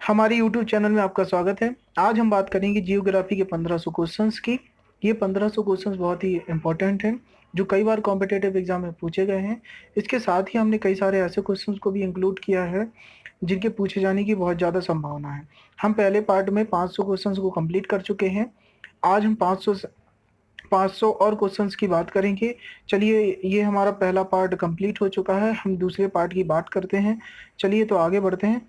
हमारे YouTube channel में आपका स्वागत है। आज हम बात करेंगे जियोग्राफी के 1500 क्वेश्चंस की। ये 1500 क्वेश्चंस बहुत ही इम्पोर्टेंट हैं, जो कई बार कॉम्पिटिटिव एग्जाम में पूछे गए हैं। इसके साथ ही हमने कई सारे ऐसे क्वेश्चंस को भी इंक्लूड किया है जिनके पूछे जाने की बहुत ज़्यादा संभावना है। हम पहले पार्ट में 500 क्वेश्चंस को कंप्लीट कर चुके हैं। आज हम 500 और क्वेश्चंस की बात करेंगे। चलिए, ये हमारा पहला पार्ट कंप्लीट हो चुका है। हम दूसरे पार्ट की बात करते हैं। चलिए तो आगे बढ़ते हैं।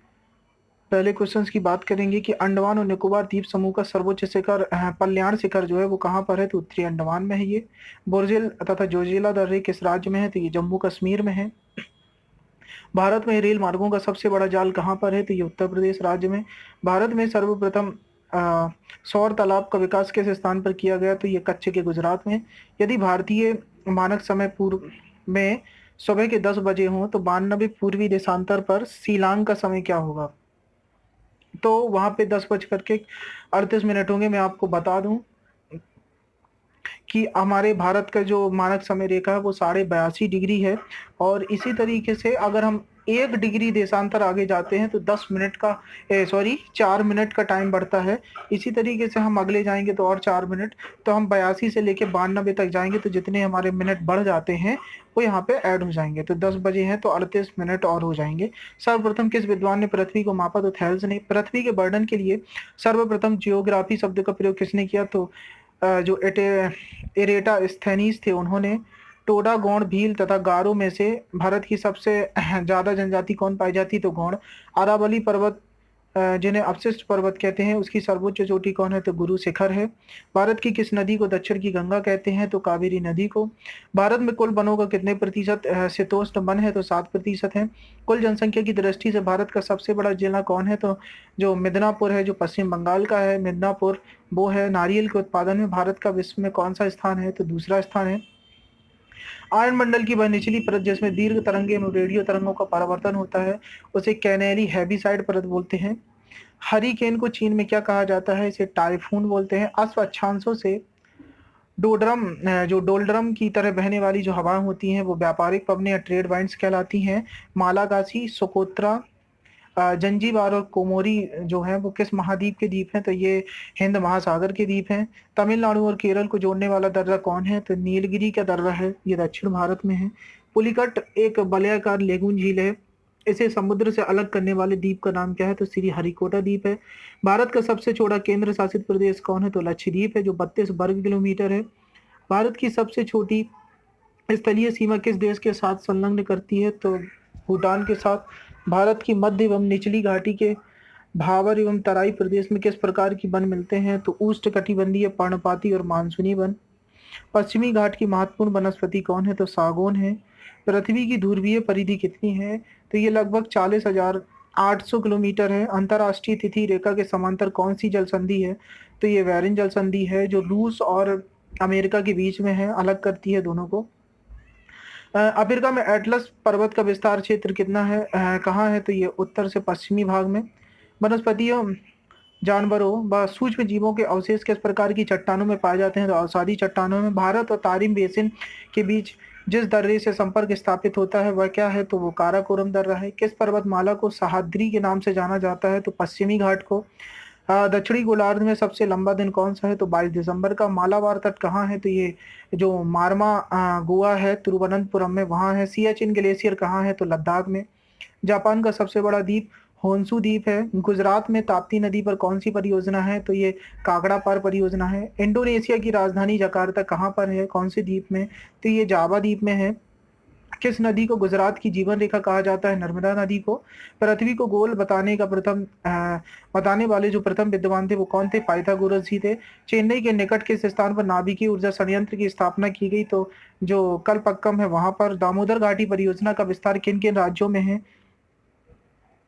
पहले क्वेश्चंस की बात करेंगे कि अंडमान और निकोबार द्वीप समूह का सर्वोच्च शिखर कल्याण शिखर जो है वो कहाँ पर है, तो उत्तरी अंडमान में है ये। बोर्जेल तथा जोजिला दर्रे किस राज्य में है, तो ये जम्मू कश्मीर में है। भारत में रेल मार्गों का सबसे बड़ा जाल कहाँ पर है, तो ये उत्तर प्रदेश राज्य में। भारत में सर्वप्रथम सौर तालाब का विकास किस स्थान पर किया गया, तो ये कच्छ के गुजरात में। यदि भारतीय मानक समय पूर्व में सुबह के 10 बजे हों तो 92 पूर्वी देशांतर पर शिलांग का समय क्या होगा, तो वहां पे 10:38 होंगे। मैं आपको बता दूं कि हमारे भारत का जो मानक समय रेखा है वो 82.5 डिग्री है। और इसी तरीके से अगर हम 1 डिग्री देशांतर आगे जाते हैं तो 10 मिनट का 4 मिनट का टाइम बढ़ता है। इसी तरीके से हम अगले जाएंगे तो और 4 मिनट, तो हम 82 से लेके 92 तक जाएंगे तो जितने हमारे मिनट बढ़ जाते हैं वो यहाँ पे ऐड हो जाएंगे। तो 10 बजे हैं तो 38 मिनट और हो जाएंगे। सर्वप्रथम किस विद्वान ने पृथ्वी को मापा, तो थेल्स ने। पृथ्वी के वर्णन के लिए सर्वप्रथम जियोग्राफी शब्द का प्रयोग किसने किया, तो जो एरेटा स्थेनीज थे उन्होंने। टोडा, गौड़, भील तथा गारो में से भारत की सबसे ज्यादा जनजाति कौन पाई जाती, तो गौड़। अरावली पर्वत जिन्हें अवशिष्ट पर्वत कहते हैं, उसकी सर्वोच्च चोटी कौन है, तो गुरु शिखर है। भारत की किस नदी को दक्षिण की गंगा कहते हैं, तो कावेरी नदी को। भारत में कुल वनों का कितने प्रतिशत शीतोष्ण वन है, तो 7% है। कुल जनसंख्या की दृष्टि से भारत का सबसे बड़ा जिला कौन है, तो जो मिदनापुर है, जो पश्चिम बंगाल का है मिदनापुर, वो है। नारियल के उत्पादन में भारत का विश्व में कौन सा स्थान है, तो दूसरा स्थान है। आयन मंडल की वह निचली परत जिसमें दीर्घ तरंगे एवं रेडियो तरंगों का परावर्तन होता है, उसे कैनेली हैवीसाइड परत बोलते हैं। हरिकेन को चीन में क्या कहा जाता है, इसे टाइफून बोलते हैं। अश्व अक्षांशों से जो डोलड्रम की तरह बहने वाली जो हवाएं होती हैं वो व्यापारिक पवनें या ट्रेड वाइंड्स कहलाती हैं। मालागासी, सोकोत्रा, जंजीबार और कोमोरी जो है वो किस महाद्वीप के द्वीप हैं, तो ये हिंद महासागर के द्वीप हैं। तमिलनाडु और केरल को जोड़ने वाला दर्रा कौन है, तो नीलगिरी का दर्रा है, ये दक्षिण भारत में है। पुलिकट एक वलयाकार लेगून झील है। इसे समुद्र से अलग करने वाले द्वीप का नाम क्या है, तो श्री हरिकोटा द्वीप है। भारत का सबसे छोटा केंद्र शासित प्रदेश कौन है, तो लक्षद्वीप है, जो 32 वर्ग किलोमीटर है। भारत की सबसे छोटी स्थलीय सीमा किस देश के साथ संलग्न करती है, तो भूटान के साथ। भारत की मध्य एवं निचली घाटी के भावर एवं तराई प्रदेश में किस प्रकार की वन मिलते हैं, तो उष्णकटिबंधीय, पर्णपाती और मानसूनी वन। पश्चिमी घाट की महत्वपूर्ण वनस्पति कौन है, तो सागौन है। पृथ्वी की ध्रुवीय परिधि कितनी है, तो ये लगभग 40,800 किलोमीटर है। अंतरराष्ट्रीय तिथि रेखा के समांतर कौन सी जल संधि है, तो ये वेरिन जल संधि है, जो रूस और अमेरिका के बीच में है, अलग करती है दोनों को। अफ्रीका में एटलस पर्वत का विस्तार क्षेत्र कितना है, कहाँ है, तो ये उत्तर से पश्चिमी भाग में। वनस्पतियों, जानवरों व सूक्ष्म जीवों के अवशेष किस प्रकार की चट्टानों में पाए जाते हैं, तो अवसादी चट्टानों में। भारत और तारिम बेसिन के बीच जिस दर्रे से संपर्क स्थापित होता है वह क्या है, तो वो काराकोरम दर्रा है। किस पर्वतमाला को सह्याद्री के नाम से जाना जाता है, तो पश्चिमी घाट को। दक्षिणी गोलार्ध में सबसे लंबा दिन कौन सा है, तो 22 दिसंबर का। मालाबार तट कहाँ है, तो ये जो मारमा गोवा है तिरुवनंतपुरम में वहाँ है। सियाचिन ग्लेशियर कहाँ है, तो लद्दाख में। जापान का सबसे बड़ा द्वीप होन्शु द्वीप है। गुजरात में ताप्ती नदी पर कौन सी परियोजना है, तो ये काकड़ा पार परियोजना है। इंडोनेशिया की राजधानी जकार्ता कहाँ पर है, कौन से द्वीप में, तो ये जावा द्वीप में है। किस नदी को गुजरात की जीवन रेखा कहा जाता है, नर्मदा नदी को। पृथ्वी को गोल बताने वाले जो प्रथम विद्वान थे वो कौन थे, पाइथागोरस जी थे। चेन्नई के निकट किस स्थान पर नाभिकीय ऊर्जा संयंत्र की स्थापना की गई, तो जो कलपक्कम है वहां पर। दामोदर घाटी परियोजना का विस्तार किन किन राज्यों में है,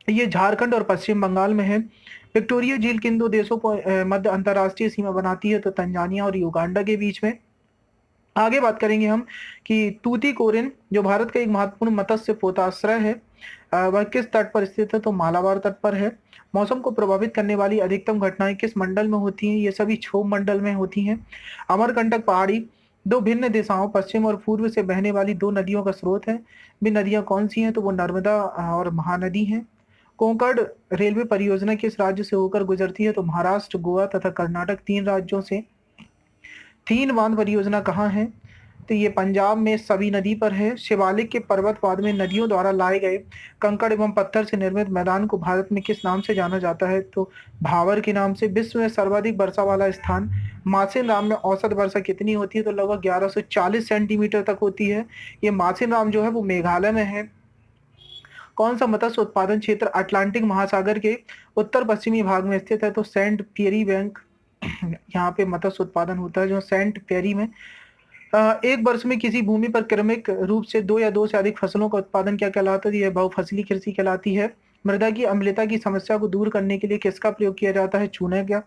ये झारखंड और पश्चिम बंगाल में है। विक्टोरिया झील किन दो देशों को मध्य अंतरराष्ट्रीय सीमा बनाती है, तो तंजानिया और युगांडा के बीच में। आगे बात करेंगे हम कि तूतीकोरिन जो भारत का एक महत्वपूर्ण मत्स्य पोताश्रय है, वह किस तट पर स्थित है, तो मालाबार तट पर है। मौसम को प्रभावित करने वाली अधिकतम घटनाएं किस मंडल में होती हैं, ये सभी क्षोभ मंडल में होती हैं। अमरकंटक पहाड़ी दो भिन्न दिशाओं पश्चिम और पूर्व से बहने वाली दो नदियों का स्रोत है। वे नदियां कौन सी हैं, तो वो नर्मदा और महानदी हैं। कोंकण रेलवे परियोजना किस राज्य से होकर गुजरती है? तो महाराष्ट्र, गोवा तथा कर्नाटक, 3 राज्यों से। तीन बांध परियोजना कहाँ है? तो ये पंजाब में सभी नदी पर है। शिवालिक के पर्वतवाद में नदियों द्वारा लाए गए कंकड़ एवं पत्थर से निर्मित मैदान को भारत में किस नाम से जाना जाता है? तो भावर के नाम से। विश्व में सर्वाधिक वर्षा वाला स्थान मासिन राम में औसत वर्षा कितनी होती है? तो लगभग 1140 सेंटीमीटर तक होती है। ये मासिन राम जो है वो मेघालय में है। कौन सा मत्स्य उत्पादन क्षेत्र अटलांटिक महासागर के उत्तर पश्चिमी भाग में स्थित है? तो सेंट पियरी बैंक यहाँ पे मत्स्य उत्पादन होता है, जो सेंट पियरी में। एक वर्ष में किसी भूमि पर क्रमिक रूप से 2 या 2 से अधिक फसलों का उत्पादन क्या कहलाता है? यह बहुफसली कृषि कहलाती है। मृदा की अम्लता की समस्या को दूर करने के लिए किसका प्रयोग किया जाता है? चूने का।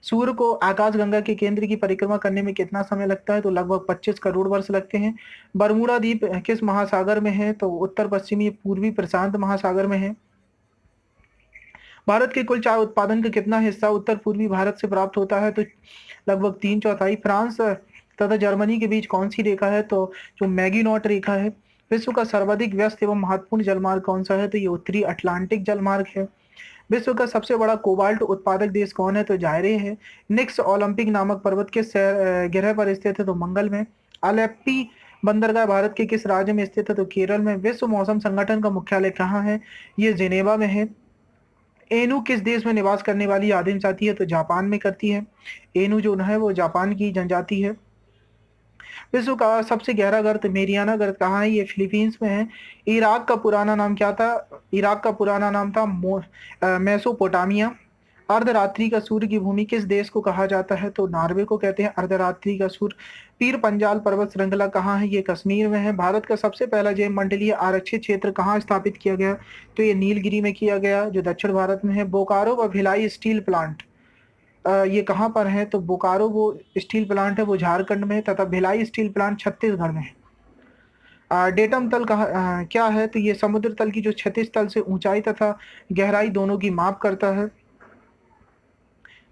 सूर्य को आकाशगंगा के केंद्र की परिक्रमा करने में कितना समय लगता है? तो लगभग 25 करोड़ वर्ष लगते हैं। बरमूडा द्वीप किस महासागर में है? तो उत्तर पश्चिमी पूर्वी प्रशांत महासागर में है। भारत के कुल चाय उत्पादन का कितना हिस्सा उत्तर पूर्वी भारत से प्राप्त होता है? तो लगभग 3/4। फ्रांस तथा जर्मनी के बीच कौन सी रेखा है? तो जो मैगीनॉट रेखा है। विश्व का सर्वाधिक व्यस्त एवं महत्वपूर्ण जलमार्ग कौन सा है? तो ये उत्तरी अटलांटिक जलमार्ग है। विश्व का सबसे बड़ा कोबाल्ट उत्पादक देश कौन है? तो जायरे है। निक्स ओलंपिक नामक पर्वत किस ग्रह पर स्थित है? तो मंगल में। अलेप्पी बंदरगाह भारत के किस राज्य में स्थित है? तो केरल में। विश्व मौसम संगठन का मुख्यालय कहाँ है? ये जिनेवा में है। एनु किस देश में निवास करने वाली आदिम जाति है? तो जापान में करती है। एनु जो है वो जापान की जनजाति है। विश्व का सबसे गहरा गर्त मेरियाना गर्त कहाँ है? ये फिलीपींस में है। इराक का पुराना नाम क्या था? इराक का पुराना नाम था मेसोपोटामिया। अर्धरात्रि का सूर्य की भूमि किस देश को कहा जाता है? तो नॉर्वे को कहते हैं अर्धरात्रि का सूर्य। पीर पंजाल पर्वत श्रृंखला कहाँ है? ये कश्मीर में है। भारत का सबसे पहला जैव मंडलीय आरक्षित क्षेत्र कहाँ स्थापित किया गया? तो ये नीलगिरी में किया गया, जो दक्षिण भारत में है। बोकारो व भिलाई स्टील प्लांट ये कहाँ पर है? तो बोकारो वो स्टील प्लांट है वो झारखंड में, तथा भिलाई स्टील प्लांट छत्तीसगढ़ में है। डेटम तल क्या है? तो ये समुद्र तल की जो क्षैतिज तल से ऊंचाई तथा गहराई दोनों की माप करता है।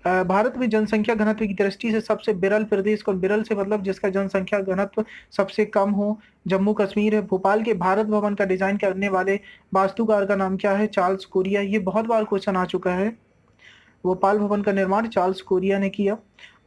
भारत में जनसंख्या घनत्व की दृष्टि से सबसे विरल प्रदेश कौन? विरल से मतलब जिसका जनसंख्या घनत्व सबसे कम हो। जम्मू कश्मीर है। भोपाल के भारत भवन का डिजाइन करने वाले वास्तुकार का नाम क्या है? Charles Korea. ये बहुत बार क्वेश्चन आ चुका है। भोपाल भवन का निर्माण चार्ल्स कोरिया ने किया।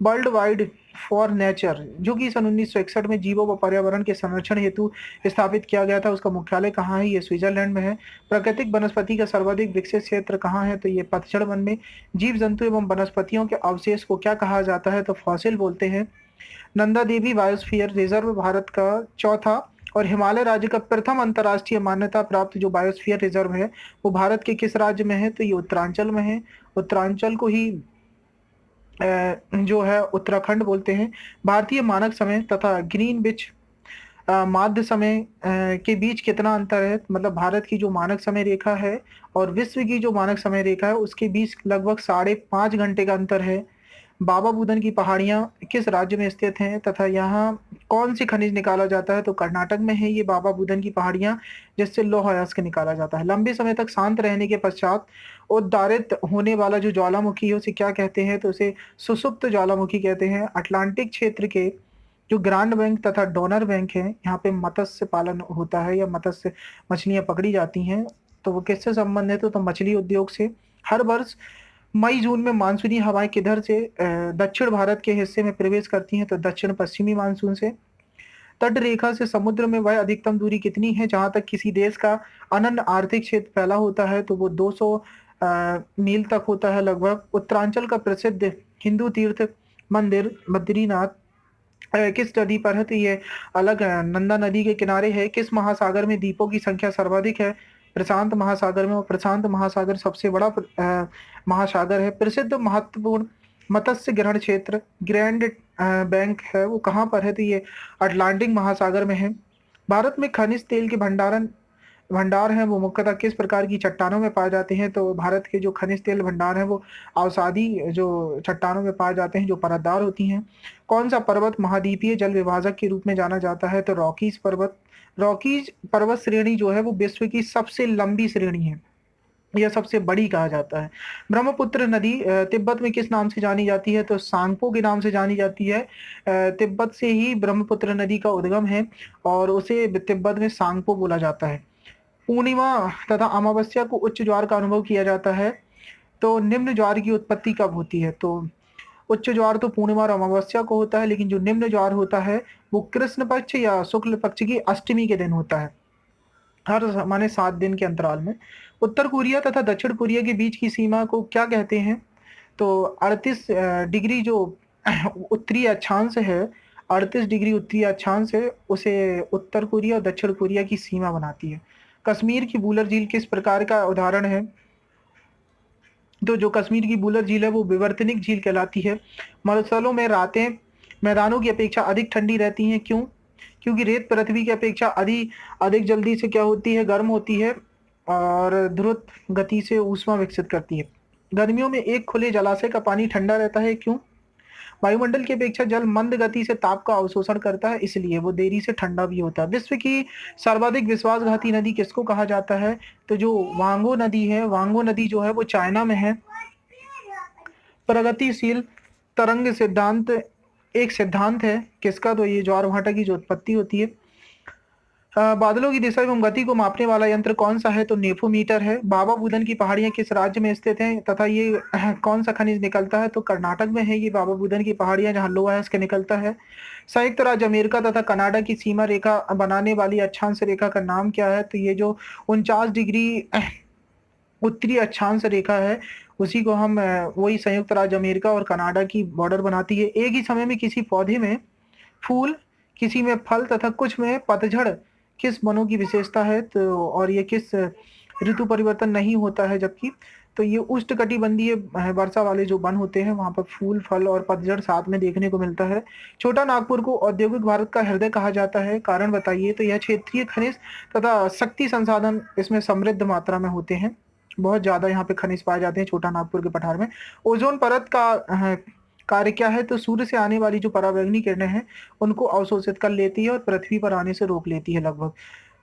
वर्ल्ड वाइड फॉर नेचर जो कि सन 1961 में जीवों व पर्यावरण के संरक्षण हेतु स्थापित किया गया था, उसका मुख्यालय कहाँ है? ये स्विट्जरलैंड में है। प्राकृतिक वनस्पति का सर्वाधिक विकसित क्षेत्र कहाँ है? तो ये पतझड़ वन में। जीव जंतु एवं वनस्पतियों के अवशेष को क्या कहा जाता है? तो फॉसिल बोलते हैं। नंदा देवी बायोस्फीयर रिजर्व भारत का चौथा और हिमालय राज्य का प्रथम अंतर्राष्ट्रीय मान्यता प्राप्त जो बायोस्फीयर रिजर्व है वो भारत के किस राज्य में है? तो ये उत्तरांचल में है। उत्तरांचल को ही जो है उत्तराखंड बोलते हैं। भारतीय मानक समय तथा ग्रीनविच माध्य समय के बीच कितना अंतर है? मतलब भारत की जो मानक समय रेखा है और विश्व की जो मानक समय रेखा है उसके बीच लगभग 5.5 घंटे का अंतर है। बाबा बुदन की पहाड़ियां किस राज्य में स्थित हैं तथा यहाँ कौन सी खनिज निकाला जाता है? तो कर्नाटक में है ये बाबा बुदन की पहाड़ियां, जिससे लौह अयस्क निकाला जाता है। लंबे समय तक शांत रहने के पश्चात उद्गारित होने वाला जो ज्वालामुखी है उसे क्या कहते हैं? तो उसे सुसुप्त ज्वालामुखी कहते हैं। अटलांटिक क्षेत्र के जो ग्रांड बैंक तथा डोनर बैंक है, यहाँ पे मत्स्य पालन होता है या मत्स्य मछलियां पकड़ी जाती हैं। तो वो किससे संबंधित है? तो मछली उद्योग से। हर वर्ष मई जून में मानसूनी हवाएं किधर से दक्षिण भारत के हिस्से में प्रवेश करती हैं? तो दक्षिण पश्चिमी मानसून से। तट रेखा से समुद्र में वह अधिकतम दूरी कितनी है जहां तक किसी देश का अनन्य आर्थिक क्षेत्र फैला होता है? तो वो 200 मील तक होता है लगभग। उत्तरांचल का प्रसिद्ध हिंदू तीर्थ मंदिर बद्रीनाथ किस नदी पर है? तो ये अलग नंदा नदी के किनारे है। किस महासागर में द्वीपों की संख्या सर्वाधिक है? प्रशांत महासागर में। और प्रशांत महासागर सबसे बड़ा महासागर है। प्रसिद्ध महत्वपूर्ण मत्स्य ग्रहण क्षेत्र ग्रैंड बैंक है वो कहाँ पर है? तो ये अटलांटिक महासागर में है। भारत में खनिज तेल के भंडार हैं वो मुख्यतः किस प्रकार की चट्टानों में पाए जाते हैं? तो भारत के जो खनिज तेल भंडार हैं वो अवसादी जो चट्टानों में पाए जाते हैं जो परतदार होती हैं। कौन सा पर्वत महाद्वीपीय जल विभाजक के रूप में जाना जाता है? तो रॉकीज पर्वत। रॉकीज पर्वत श्रेणी जो है वो विश्व की सबसे लंबी श्रेणी है, यह सबसे बड़ी कहा जाता है। ब्रह्मपुत्र नदी तिब्बत में किस नाम से जानी जाती है? तो सांगपो के नाम से जानी जाती है। तिब्बत से ही ब्रह्मपुत्र नदी का उद्गम है और उसे तिब्बत में सांगपो बोला जाता है। पूर्णिमा तथा अमावस्या को उच्च ज्वार का अनुभव किया जाता है। तो निम्न ज्वार की उत्पत्ति कब होती है? तो उच्च ज्वार तो पूर्णिमा और अमावस्या को होता है, लेकिन जो निम्न ज्वार होता है वो कृष्ण पक्ष या शुक्ल पक्ष की अष्टमी के दिन होता है, हर माने 7 दिन के अंतराल में। उत्तर कोरिया तथा दक्षिण कोरिया के बीच की सीमा को क्या कहते हैं? तो 38 डिग्री जो उत्तरी अक्षांश है, 38 डिग्री उत्तरी अक्षांश है, उसे उत्तर कोरिया और दक्षिण कोरिया की सीमा बनाती है। कश्मीर की बूलर झील किस प्रकार का उदाहरण है? तो जो कश्मीर की बूलर झील है वो विवर्तनिक झील कहलाती है। मरुस्थलों में रातें मैदानों की अपेक्षा अधिक ठंडी रहती हैं, क्यों? क्योंकि रेत पृथ्वी की अपेक्षा अधिक जल्दी से क्या होती है, गर्म होती है और द्रुत गति से ऊष्मा विकसित करती है। गर्मियों में एक खुले जलाशय का पानी ठंडा रहता है, क्यों? वायुमंडल की अपेक्षा जल मंद गति से ताप का अवशोषण करता है, इसलिए वो देरी से ठंडा भी होता है। विश्व की सर्वाधिक विश्वासघाती नदी किसको कहा जाता है? तो जो वांगो नदी है, वांगो नदी जो है वो चाइना में है। प्रगतिशील तरंग सिद्धांत एक सिद्धांत है किसका? तो ये ज्वार भाटा की जो उत्पत्ति होती है। बादलों की दिशा एवं गति को मापने वाला यंत्र कौन सा है? तो नेफोमीटर है। बाबा बुदन की पहाड़ियां किस राज्य में स्थित हैं तथा ये कौन सा खनिज निकलता है? तो कर्नाटक में है ये बाबा बुदन की पहाड़ियां, जहाँ लोहा है इसके निकलता है। संयुक्त राज्य अमेरिका तथा कनाडा की सीमा रेखा बनाने वाली अक्षांश रेखा का नाम क्या है? तो ये जो 49 डिग्री उत्तरी अक्षांश रेखा है, उसी को हम वही संयुक्त राज्य अमेरिका और कनाडा की बॉर्डर बनाती है। एक ही समय में किसी पौधे में फूल, किसी में फल तथा कुछ में पतझड़ किस वनों की विशेषता है? तो और ये किस ऋतु परिवर्तन नहीं होता है जबकि? तो ये उष्णकटिबंधीय वर्षा वाले जो वन होते हैं वहां पर फूल, फल और पतझड़ साथ में देखने को मिलता है। छोटा नागपुर को औद्योगिक भारत का हृदय कहा जाता है, कारण बताइए? तो यह क्षेत्रीय खनिज तथा शक्ति संसाधन इसमें समृद्ध मात्रा में होते हैं, बहुत ज्यादा यहाँ पे खनिज पाए जाते हैं छोटा नागपुर के पठार में। ओजोन परत का कार्य क्या है? तो सूर्य से आने वाली जो पराबैंगनी किरणें हैं उनको अवशोषित कर लेती है और पृथ्वी पर आने से रोक लेती है लगभग।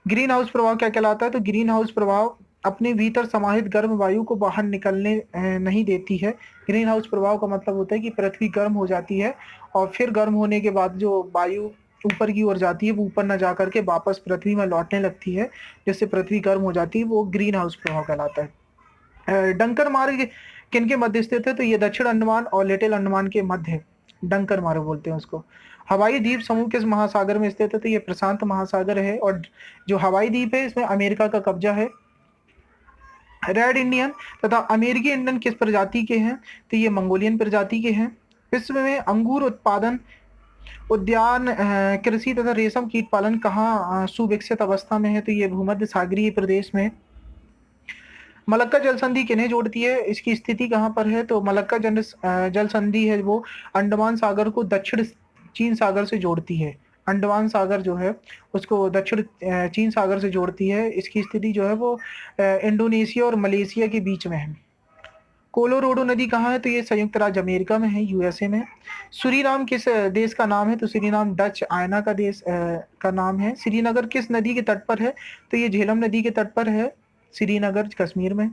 ग्रीन हाउस प्रभाव क्या कहलाता है? तो ग्रीन हाउस प्रभाव अपने भीतर समाहित गर्म वायु को बाहर निकलने नहीं देती है। ग्रीन हाउस प्रभाव का मतलब होता है कि पृथ्वी गर्म हो जाती है और फिर गर्म होने के बाद जो वायु ऊपर की ओर जाती है वो ऊपर न जा करके वापस पृथ्वी में लौटने लगती है, जिससे पृथ्वी गर्म हो जाती है, वो ग्रीन हाउस प्रभाव कहलाता है। डंकर मार्ग किन के मध्य स्थित है? तो ये दक्षिण अंडमान और लिटिल अंडमान के मध्य है, डंकर मार्ग बोलते हैं उसको। हवाई द्वीप समूह किस महासागर में स्थित है? तो ये प्रशांत महासागर है और जो हवाई द्वीप है इसमें अमेरिका का कब्जा है। रेड इंडियन तथा अमेरिकी इंडियन किस प्रजाति के हैं? तो ये मंगोलियन प्रजाति के हैं। विश्व में अंगूर उत्पादन, उद्यान कृषि तथा रेशम कीट पालन कहाँ सुविकसित अवस्था में है? तो ये भूमध्य सागरीय प्रदेश में। मलक्का जल संधि किन्हें जोड़ती है? इसकी स्थिति कहाँ पर है? तो मलक्का जल संधि है वो अंडमान सागर को दक्षिण चीन सागर से जोड़ती है। अंडमान सागर जो है उसको दक्षिण चीन सागर से जोड़ती है। इसकी स्थिति जो है वो इंडोनेशिया और मलेशिया के बीच में है। कोलोराडो नदी कहाँ है? तो ये संयुक्त राज्य अमेरिका में है, यूएसए में। सूरीनाम किस देश का नाम है? तो सूरीनाम डच आयना का देश का नाम है। श्रीनगर किस नदी के तट पर है? तो ये झेलम नदी के तट पर है, श्रीनगर कश्मीर में।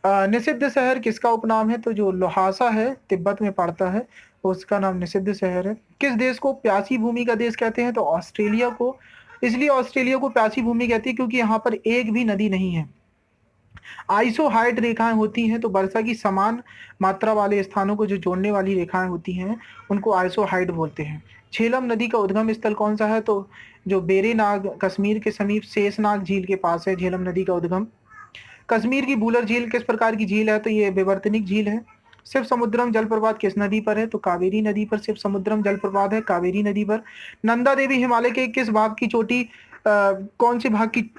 निषिद्ध शहर किसका उपनाम है? तो जो लोहासा है तिब्बत में पड़ता है, उसका नाम निषिद्ध शहर है। किस देश को प्यासी भूमि का देश कहते हैं? तो ऑस्ट्रेलिया को। इसलिए ऑस्ट्रेलिया को प्यासी भूमि कहती है क्योंकि यहाँ पर एक भी नदी नहीं है। आइसोहाइड रेखाएं होती हैं, तो वर्षा की समान मात्रा वाले स्थानों को जो जोड़ने वाली रेखाएं होती हैं उनको आइसोहाइड बोलते हैं। झेलम नदी का उद्गम स्थल कौन सा है? तो जो बेरेनाग कश्मीर के समीप शेषनाग झील के पास है झेलम नदी का उद्गम। कश्मीर की बूलर झील किस प्रकार की झील है? तो ये विवर्तनिक झील है। शिव समुद्रम जलप्रपात किस नदी पर है? तो कावेरी नदी पर शिव समुद्रम जलप्रपात है, कावेरी नदी पर। नंदा देवी हिमालय के किस भाग की चोटी कौन से भाग की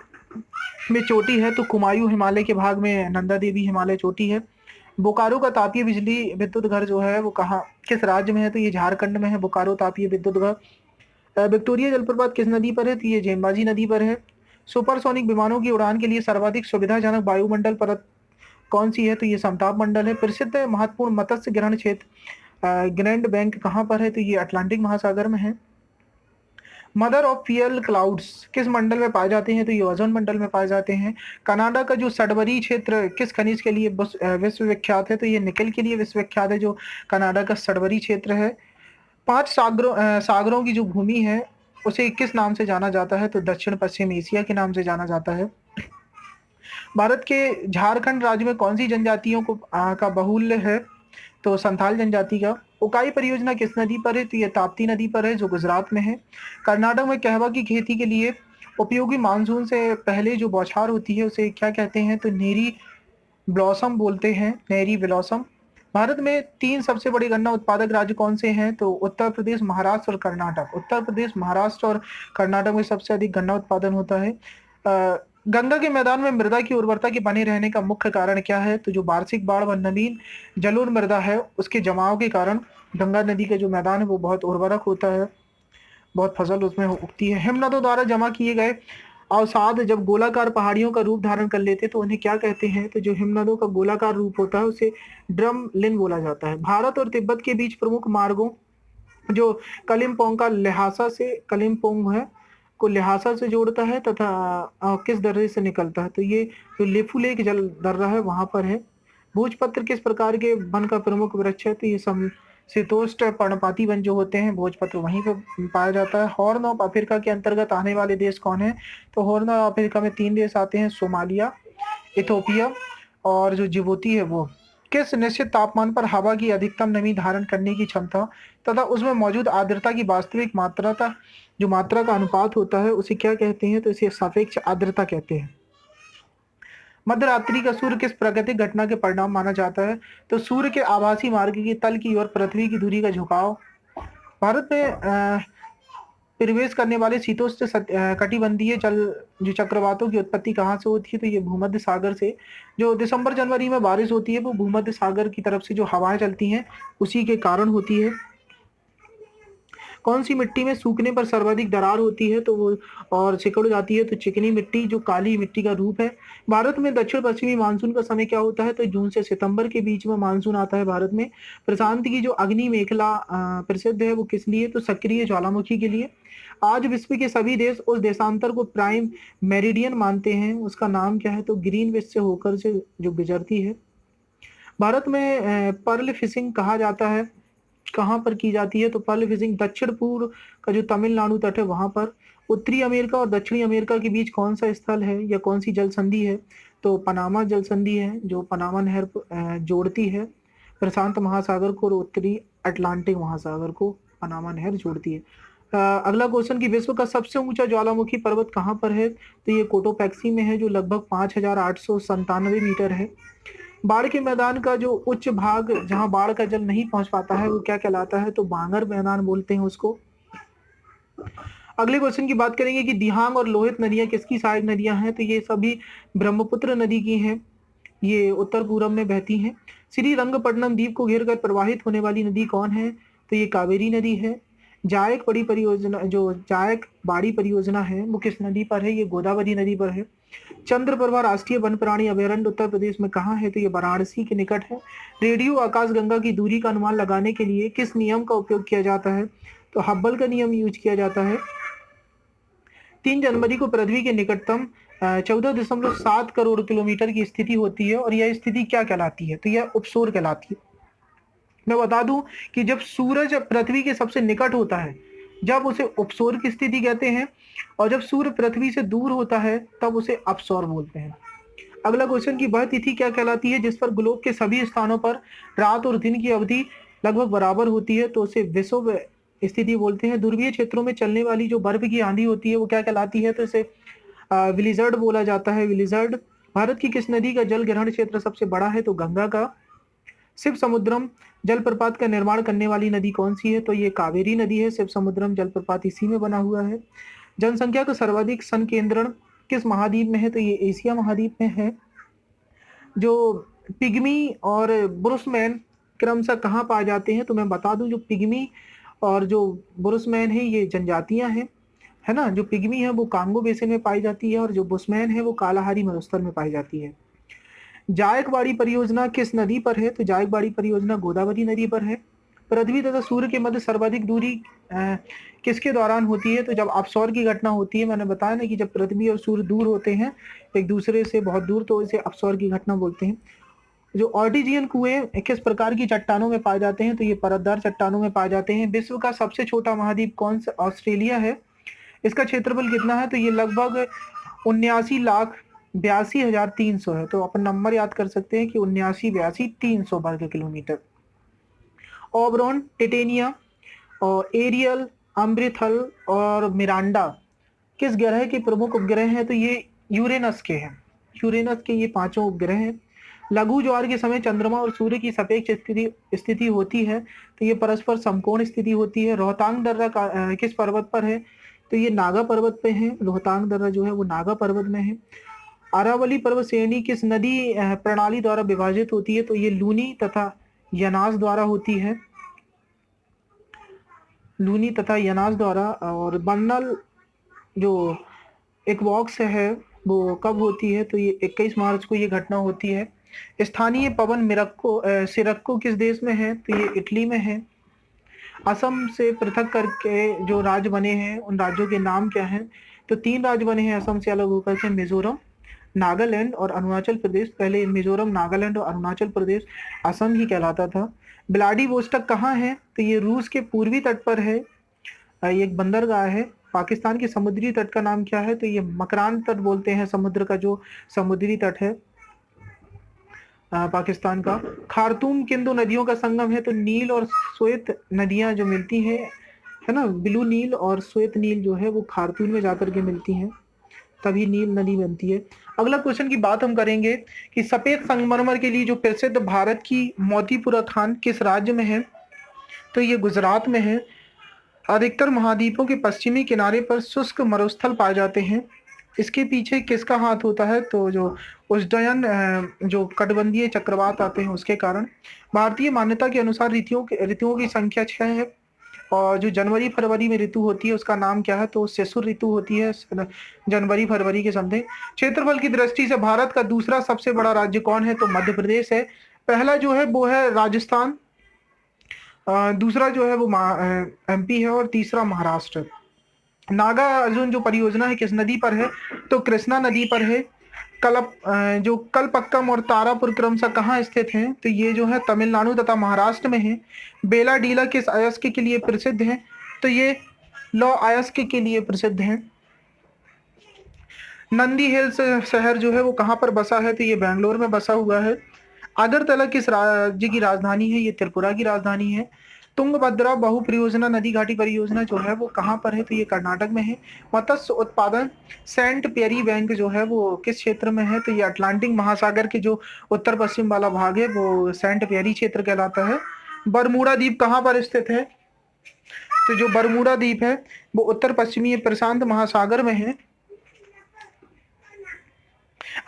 में चोटी है? तो कुमायूं हिमालय के भाग में नंदा देवी हिमालय चोटी है। बोकारो का तापीय बिजली विद्युत घर जो है वो कहाँ किस राज्य में है? तो ये झारखंड में है बोकारो तापीय विद्युत घर। विक्टोरिया जलप्रपात किस नदी पर है? तो ये झेंबाजी नदी पर है। सुपरसोनिक विमानों की उड़ान के लिए सर्वाधिक सुविधाजनक वायुमंडल परत कौन सी है? तो ये समताप मंडल है। प्रसिद्ध महत्वपूर्ण मत्स्य ग्रहण क्षेत्र ग्रैंड बैंक कहाँ पर है? तो ये अटलांटिक महासागर में है। मदर ऑफ फ्यूल क्लाउड्स किस मंडल में पाए जाते हैं? तो ये ओजोन मंडल में पाए जाते हैं। कनाडा का जो सडबरी क्षेत्र किस खनिज के लिए विश्व विख्यात है? तो ये निकल के लिए विश्व विख्यात है, जो कनाडा का सडबरी क्षेत्र है। 5 सागरों की जो भूमि है उसे किस नाम से जाना जाता है? तो दक्षिण पश्चिम एशिया के नाम से जाना जाता है। भारत के झारखंड राज्य में कौन सी जनजातियों का बाहुल्य है? तो संथाल जनजाति का। उकाई परियोजना किस नदी पर है? तो ये ताप्ती नदी पर है जो गुजरात में है। कर्नाटक में कहवा की खेती के लिए उपयोगी मानसून से पहले जो बौछार होती है उसे क्या कहते हैं? तो नेरी ब्लॉसम बोलते हैं, नेरी ब्लॉसम। भारत में 3 सबसे बड़े गन्ना उत्पादक राज्य कौन से हैं? तो उत्तर प्रदेश, महाराष्ट्र और कर्नाटक। उत्तर प्रदेश, महाराष्ट्र और कर्नाटक में सबसे अधिक गन्ना उत्पादन होता है। गंगा के मैदान में मृदा की उर्वरता के बने रहने का मुख्य कारण क्या है? तो जो वार्षिक बाढ़ व नवीन जलोढ़ मृदा है उसके जमाव के कारण गंगा नदी का जो मैदान है वो बहुत उर्वरक होता है, बहुत फसल उसमें उगती है। हिमनदों द्वारा जमा किए गए अवसाद जब गोलाकार पहाड़ियों का रूप धारण कर लेते तो उन्हें क्या कहते हैं? तो जो हिमनदों का गोलाकार रूप होता है उसे ड्रमलिन बोला जाता है। भारत और तिब्बत के बीच प्रमुख मार्गों जो कलिम्पोंग का ल्हासा से, कलिम्पोंग है को ल्हासा से जोड़ता है तथा किस दर्रे से निकलता है? तो ये जो लेफुलेक जल दर्रा है वहां पर है। भोजपत्र किस प्रकार के वन का प्रमुख वृक्ष है? तो ये शीतोष्ण पर्णपाती वन जो होते हैं भोजपत्र वहीं पे पाया जाता है। हॉर्न ऑफ अफ्रीका के अंतर्गत आने वाले देश कौन है? तो हॉर्न ऑफ अफ्रीका में 3 देश आते हैं, सोमालिया, इथोपिया और जो जिबूती है वो। किस निश्चित तापमान पर हवा की अधिकतम नमी धारण करने की क्षमता तथा उसमें मौजूद आर्द्रता की वास्तविक मात्रा का जो मात्रा का अनुपात होता है उसे क्या कहते हैं? तो इसे सापेक्ष आर्द्रता कहते हैं। मध्यरात्रि का सूर्य किस प्राकृतिक घटना के परिणाम माना जाता है? तो सूर्य के आभासी मार्ग की तल की ओर पृथ्वी की दूरी का झुकाव। भारत में प्रवेश करने वाले शीतोष्ण कटिबंधीय जल जो चक्रवातों की उत्पत्ति कहाँ से होती है? तो ये भूमध्य सागर से। जो दिसंबर जनवरी में बारिश होती है वो भूमध्य सागर की तरफ से जो हवाएं चलती हैं उसी के कारण होती है। कौन सी मिट्टी में सूखने पर सर्वाधिक दरार होती है तो वो और सिकुड़ जाती है? तो चिकनी मिट्टी जो काली मिट्टी का रूप है। भारत में दक्षिण पश्चिमी मानसून का समय क्या होता है? तो जून से सितंबर के बीच में मानसून आता है भारत में। प्रशांत की जो अग्नि मेखला प्रसिद्ध है वो किस लिए? तो सक्रिय ज्वालामुखी के लिए। आज विश्व के सभी देश उस देशांतर को प्राइम मेरिडियन मानते हैं, उसका नाम क्या है? तो ग्रीनविच से होकर से जो गुजरती है। भारत में पर्ल फिशिंग कहा जाता है, कहाँ पर की जाती है? तो पर्ल फिशिंग दक्षिण पूर्व का जो तमिलनाडु तट है वहां पर। उत्तरी अमेरिका और दक्षिणी अमेरिका के बीच कौन सा स्थल है या कौन सी जल संधि है? तो पनामा जल संधि है जो पनामा नहर जोड़ती है प्रशांत महासागर को और उत्तरी अटलांटिक महासागर को पनामा नहर जोड़ती है। अगला क्वेश्चन कि विश्व का सबसे ऊंचा ज्वालामुखी पर्वत कहाँ पर है? तो ये कोटोपैक्सी में है जो लगभग 5,897 मीटर है। बाढ़ के मैदान का जो उच्च भाग जहां बाढ़ का जल नहीं पहुंच पाता है वो क्या कहलाता है? तो बांगर मैदान बोलते हैं उसको। अगले क्वेश्चन की बात करेंगे कि दिहांग और लोहित नदियां किसकी सहायक नदियां हैं? तो ये सभी ब्रह्मपुत्र नदी की हैं, ये उत्तर पूर्व में बहती हैं। श्री रंगपट्टनम द्वीप को घेर कर प्रवाहित होने वाली नदी कौन है? तो ये कावेरी नदी है। जायक बड़ी परियोजना जो जायक बाड़ी परियोजना है वो किस नदी पर है? ये गोदावरी नदी पर है। चंद्रप्रभा राष्ट्रीय वन प्राणी अभयारण्य उत्तर प्रदेश में कहाँ है? तो ये वाराणसी के निकट है। रेडियो आकाशगंगा की दूरी का अनुमान लगाने के लिए किस नियम का उपयोग किया जाता है? तो हब्बल का नियम यूज किया जाता है। 3 जनवरी को पृथ्वी के निकटतम 14.7 करोड़ किलोमीटर की स्थिति होती है और यह स्थिति क्या कहलाती है? तो यह उपसौर कहलाती है। मैं बता दूं कि जब सूरज पृथ्वी के सबसे निकट होता है जब उसे उपसौर की स्थिति कहते हैं और जब सूर्य पृथ्वी से दूर होता है तब उसे अपसौर बोलते हैं। अगला क्वेश्चन की वह तिथि क्या कहलाती है जिस पर ग्लोब के सभी स्थानों पर रात और दिन की अवधि लगभग बराबर होती है? तो उसे विषुव स्थिति बोलते हैं। ध्रुवीय क्षेत्रों में चलने वाली जो बर्फ की आंधी होती है वो क्या कहलाती है? तो इसे विलिजर्ड बोला जाता है, विलिजर्ड। भारत की किस नदी का जल ग्रहण क्षेत्र सबसे बड़ा है? तो गंगा का। शिव समुद्रम जलप्रपात का निर्माण करने वाली नदी कौन सी है? तो ये कावेरी नदी है। शिव समुद्रम जलप्रपात इसी में बना हुआ है। जनसंख्या का सर्वाधिक संकेंद्रण किस महाद्वीप में है? तो ये एशिया महाद्वीप में है। जो पिग्मी और ब्रुसमैन क्रमशः कहाँ पाए जाते हैं? तो मैं बता दूं जो पिग्मी और जो ब्रुसमैन है ये जनजातियां हैं, है ना। जो पिग्मी है वो कांगो बेसिन में पाई जाती है और जो बुशमैन है वो कालाहारी मरुस्थल में पाई जाती है। जायकवाड़ी परियोजना किस नदी पर है? तो जायकवाड़ी परियोजना गोदावरी नदी पर है। पृथ्वी तथा सूर्य के मध्य सर्वाधिक दूरी किसके दौरान होती है? तो जब अपसौर की घटना होती है। मैंने बताया ना कि जब पृथ्वी और सूर्य दूर होते हैं एक दूसरे से बहुत दूर तो इसे अपसौर की घटना बोलते हैं। जो ऑर्टिजियन कुएं किस प्रकार की चट्टानों में पाए जाते हैं? तो ये परतदार चट्टानों में पाए जाते हैं। विश्व का सबसे छोटा महाद्वीप कौन सा? ऑस्ट्रेलिया है। इसका क्षेत्रफल कितना है? तो ये लगभग 79 लाख 82,300 है, तो अपन नंबर याद कर सकते हैं कि 79, 82, 300 वर्ग किलोमीटर। ओबरॉन, टिटेनिया और एरियल, अमृतहल और मिरांडा किस ग्रह के प्रमुख उपग्रह हैं? तो ये यूरेनस के हैं। यूरेनस के ये पांचों उपग्रह हैं। लघु ज्वार के समय चंद्रमा और सूर्य की सापेक्ष स्थिति होती है, तो ये परस्पर समकोण स्थिति होती है। रोहतांग दर्रा किस पर्वत पर है? तो ये नागा पर्वत पे है। रोहतांग दर्रा जो है वो नागा पर्वत में है। अरावली पर्वत श्रेणी किस नदी प्रणाली द्वारा विभाजित होती है? तो ये लूनी तथा यनास द्वारा होती है। लूनी तथा यनास द्वारा। और बन्नल जो इक्वॉक्स है वो कब होती है? तो ये 21 मार्च को ये घटना होती है। स्थानीय पवन सिरक्को किस देश में है? तो ये इटली में है। असम से पृथक करके जो राज्य बने हैं उन राज्यों के नाम क्या हैं? तो 3 राज्य बने हैं असम से अलग होकर के, मिजोरम, नागालैंड और अरुणाचल प्रदेश। पहले मिजोरम, नागालैंड और अरुणाचल प्रदेश असम ही कहलाता था। व्लादिवोस्टोक कहाँ है? तो ये रूस के पूर्वी तट पर है। ये एक बंदरगाह है। पाकिस्तान के समुद्री तट का नाम क्या है? तो ये मकरान तट बोलते हैं समुद्र का जो समुद्री तट है पाकिस्तान का। खार्तूम किन दो नदियों का संगम है? तो नील और श्वेत नदियां जो मिलती हैं, है ना, ब्लू नील और श्वेत नील जो है वो खार्तूम में जाकर के मिलती हैं, तभी नील नदी बनती है। अगला क्वेश्चन की बात हम करेंगे कि सफेद संगमरमर के लिए जो प्रसिद्ध भारत की मोतीपुरा खान किस राज्य में है? तो ये गुजरात में है। अधिकतर महाद्वीपों के पश्चिमी किनारे पर शुष्क मरुस्थल पाए जाते हैं। इसके पीछे किसका हाथ होता है? तो जो उज्जयन जो कटबंधीय चक्रवात आते हैं उसके कारण। भारतीय मान्यता के अनुसार ऋतुओं की संख्या 6 है। और जो जनवरी फरवरी में ऋतु होती है उसका नाम क्या है? तो शिशिर ऋतु होती है जनवरी फरवरी के समथिंग। क्षेत्रफल की दृष्टि से भारत का दूसरा सबसे बड़ा राज्य कौन है? तो मध्य प्रदेश है। पहला जो है वो है राजस्थान, दूसरा जो है वो एमपी है और तीसरा महाराष्ट्र। नागा अर्जुन जो परियोजना है किस नदी पर है? तो कृष्णा नदी पर है। जो कलपक्कम और तारापुर क्रमशः कहाँ स्थित हैं? तो ये जो है तमिलनाडु तथा महाराष्ट्र में है। बेलाडीला किस अयस्क के लिए प्रसिद्ध है? तो ये लौ अयस्क के लिए प्रसिद्ध है। नंदी हिल्स शहर जो है वो कहाँ पर बसा है? तो ये बेंगलोर में बसा हुआ है। अगरतला किस राज्य की राजधानी है? ये त्रिपुरा की राजधानी है। तुंगभद्रा बहु परियोजना नदी घाटी परियोजना जो है वो कहाँ पर है? तो ये कर्नाटक में है। मत्स्य उत्पादन सेंट पेरी बैंक जो है वो किस क्षेत्र में है? तो ये अटलांटिक महासागर के जो उत्तर पश्चिम वाला भाग है वो सेंट पेरी क्षेत्र कहलाता है। बरमूडा द्वीप कहाँ पर स्थित है? तो जो बरमूडा द्वीप है वो उत्तर पश्चिमी प्रशांत महासागर में है।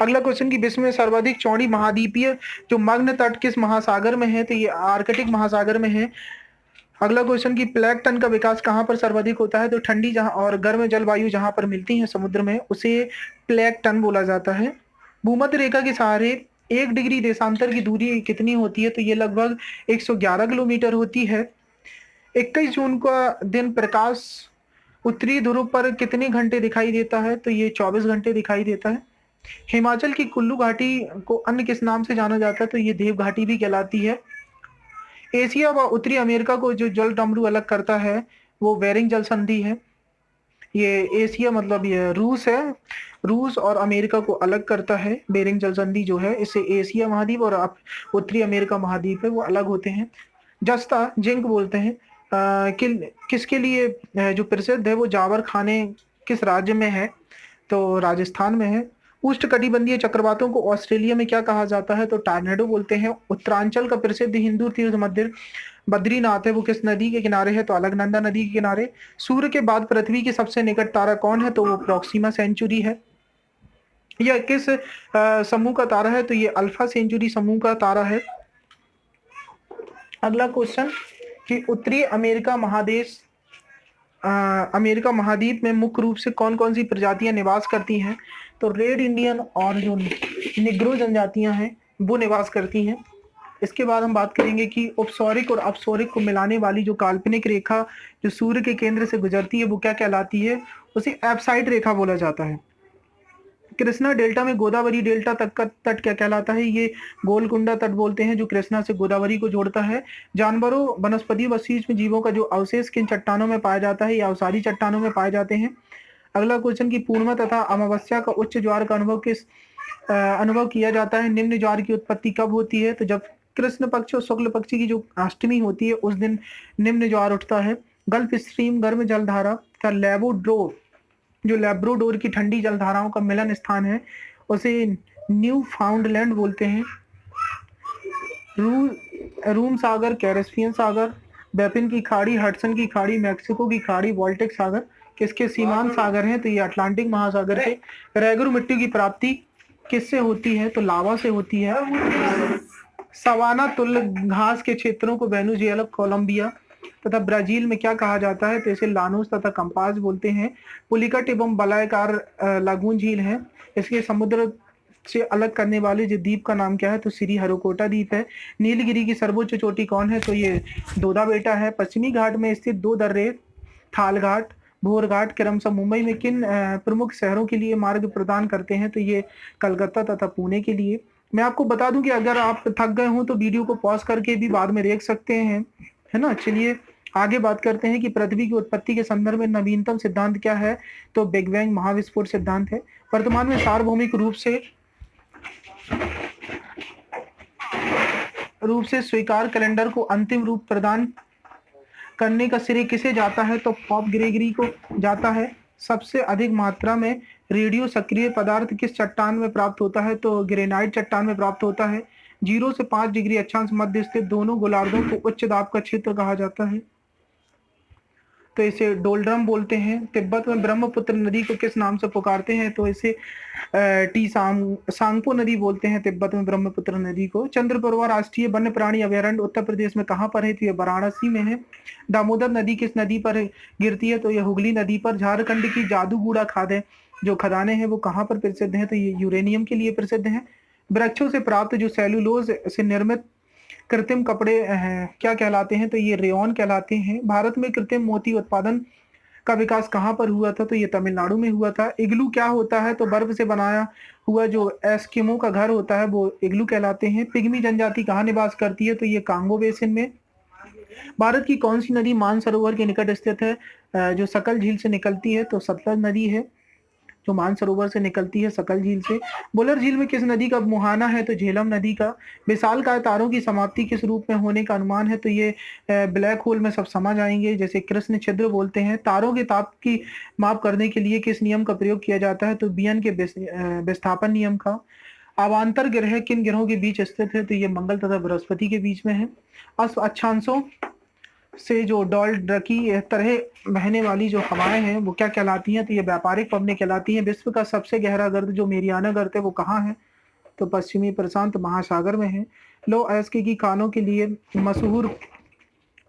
अगला क्वेश्चन की विश्व में सर्वाधिक चौड़ी महाद्वीपीय जो मग्न तट किस महासागर में है? तो ये आर्कटिक महासागर में है। अगला क्वेश्चन की प्लैंकटन का विकास कहाँ पर सर्वाधिक होता है? तो ठंडी जहां और गर्म जलवायु जहां पर मिलती है समुद्र में उसे प्लैंकटन बोला जाता है। भूमध्य रेखा के सहारे 1 डिग्री देशांतर की दूरी कितनी होती है? तो ये लगभग 111 किलोमीटर होती है। 21 जून का दिन प्रकाश उत्तरी ध्रुव पर कितने घंटे दिखाई देता है? तो ये 24 घंटे दिखाई देता है। हिमाचल की कुल्लू घाटी को अन्य किस नाम से जाना जाता है? तो ये देव घाटी भी कहलाती है। एशिया व उत्तरी अमेरिका को जो जल डमरू अलग करता है वो बेरिंग जल संधि है। ये एशिया मतलब ये रूस है, रूस और अमेरिका को अलग करता है बेरिंग जल संधि जो है। इससे एशिया महाद्वीप और उत्तरी अमेरिका महाद्वीप है वो अलग होते हैं। जस्ता जिंक बोलते हैं किसके लिए जो प्रसिद्ध है वो जावर खाने किस राज्य में है? तो राजस्थान में है। उष्णकटिबंधीय चक्रवातों को ऑस्ट्रेलिया में क्या कहा जाता है? तो टॉर्नेडो बोलते हैं। उत्तरांचल का प्रसिद्ध हिंदू तीर्थ मंदिर बद्रीनाथ है वो किस नदी के किनारे है? तो अलकनंदा नदी के किनारे। सूर्य के बाद पृथ्वी के सबसे निकट तारा कौन है? तो वो प्रोक्सिमा सेंचुरी है। यह किस समूह का तारा है? तो ये अल्फा सेंचुरी समूह का तारा है। अगला क्वेश्चन कि उत्तरी अमेरिका महाद्वीप में मुख्य रूप से कौन कौन सी प्रजातियां निवास करती हैं? तो रेड इंडियन और जो निग्रो जनजातियां हैं वो निवास करती हैं। इसके बाद हम बात करेंगे कि उपसौरिक और अपसौरिक को मिलाने वाली जो काल्पनिक रेखा जो सूर्य के केंद्र से गुजरती है वो क्या कहलाती है? उसे एप्साइड रेखा बोला जाता है। कृष्णा डेल्टा में गोदावरी डेल्टा तक का तट क्या कहलाता है? ये गोलकुंडा तट बोलते हैं जो कृष्णा से गोदावरी को जोड़ता है। जानवरों वनस्पति व सूक्ष्म जीवों का जो अवशेष किन चट्टानों में पाया जाता है? या अवसारी चट्टानों में पाए जाते हैं। अगला क्वेश्चन की पूर्णिमा तथा अमावस्या का उच्च ज्वार का अनुभव किस अनुभव किया जाता है। निम्न ज्वार की उत्पत्ति कब होती है? तो जब कृष्ण पक्ष और शुक्ल पक्ष की जो अष्टमी होती है उस दिन निम्न ज्वार उठता है। गल्फ स्ट्रीम गर्म जलधारा का लैब्राडोर की ठंडी जलधाराओं का मिलन स्थान है, उसे न्यू फाउंडलैंड बोलते हैं। रूम सागर, कैरेस्पियन सागर, बैपिन की खाड़ी, हडसन की खाड़ी, मैक्सिको की खाड़ी, बाल्टिक सागर किसके सीमांत सागर हैं? तो ये अटलांटिक महासागर के। रेगुर मिट्टी की प्राप्ति किससे होती है? तो लावा से होती है। सवाना तुल्य घास के क्षेत्रों को वेनेजुएला, कोलंबिया तथा ब्राजील में क्या कहा जाता है? तो इसे लानोस तथा कंपास बोलते हैं। पुलिकट एवं बलायकार लागून झील है, इसके समुद्र से अलग करने वाले जो द्वीप का नाम क्या है? तो श्री हरिकोटा द्वीप है। नीलगिरी की सर्वोच्च चोटी कौन है? तो ये दोदा बेटा है। पश्चिमी घाट में स्थित दो दर्रे थालघाट, भोरघाट क्रमशः मुंबई में किन प्रमुख शहरों के लिए मार्ग प्रदान करते हैं? तो ये कलकत्ता तथा पुणे के लिए। मैं आपको बता दूं कि अगर आप थक गए हो तो वीडियो को पॉज करके भी बाद में देख सकते हैं, है ना। चलिए आगे बात करते हैं कि पृथ्वी की उत्पत्ति के संदर्भ में नवीनतम सिद्धांत क्या है? तो बिग बैंग महाविस्फोट सिद्धांत है। वर्तमान में सार्वभौमिक रूप से स्वीकार कैलेंडर को अंतिम रूप प्रदान करने का श्रेय किसे जाता है? तो पॉप ग्रेगरी को जाता है। सबसे अधिक मात्रा में रेडियो सक्रिय पदार्थ किस चट्टान में प्राप्त होता है? तो ग्रेनाइट चट्टान में प्राप्त होता है। 0 से 5 डिग्री अक्षांश मध्य स्थित दोनों गोलार्धों को उच्च दाब का क्षेत्र कहा जाता है, तो इसे डोलड्रम बोलते हैं। तिब्बत में ब्रह्मपुत्र नदी को किस नाम से पुकारते हैं? तो इसे सांगपो नदी बोलते हैं तिब्बत में ब्रह्मपुत्र नदी को। चंद्रप्रभा राष्ट्रीय वन्य प्राणी अभयारण्य उत्तर प्रदेश में कहाँ पर है? तो ये वाराणसी में है। दामोदर नदी किस नदी पर गिरती है? तो ये हुगली नदी पर। झारखंड की जादूगुड़ा खादें जो खदानें हैं वो कहाँ पर प्रसिद्ध हैं? तो ये यूरेनियम के लिए प्रसिद्ध हैं। वृक्षों से प्राप्त जो सेलुलोज से निर्मित कृत्रिम कपड़े क्या कहलाते हैं? तो ये रेयॉन कहलाते हैं। भारत में कृत्रिम मोती उत्पादन का विकास कहाँ पर हुआ था? तो ये तमिलनाडु में हुआ था। इग्लू क्या होता है? तो बर्फ से बनाया हुआ जो एस्किमो का घर होता है वो इग्लू कहलाते हैं। पिग्मी जनजाति कहाँ निवास करती है? तो ये कांगो बेसिन में। भारत की कौन सी नदी मानसरोवर के निकट स्थित है, जो सकल झील से निकलती है? तो सतलज नदी है जो मानसरोवर से निकलती है सकल झील से। बुलर झील में किस नदी का मुहाना है? तो झेलम नदी का। विशालकाय तारों की समाप्ति किस रूप में होने का अनुमान है? तो ये ब्लैक होल में सब समझ आएंगे, जैसे कृष्ण छिद्र बोलते हैं। तारों के ताप की माप करने के लिए किस नियम का प्रयोग किया जाता है? तो बियन के विस्थापन नियम का। अवान्तर ग्रह किन ग्रहों के बीच स्थित है? तो ये मंगल तथा बृहस्पति के बीच में है। अक्षांशों से जो डॉल ड्रकी तरह बहने वाली जो हवाएं हैं वो क्या कहलाती हैं? तो ये व्यापारिक पवनें कहलाती हैं। विश्व का सबसे गहरा गर्त जो मेरियाना गर्त है वो कहाँ है? तो पश्चिमी प्रशांत महासागर में है। लो अयस्क की खानों के लिए मशहूर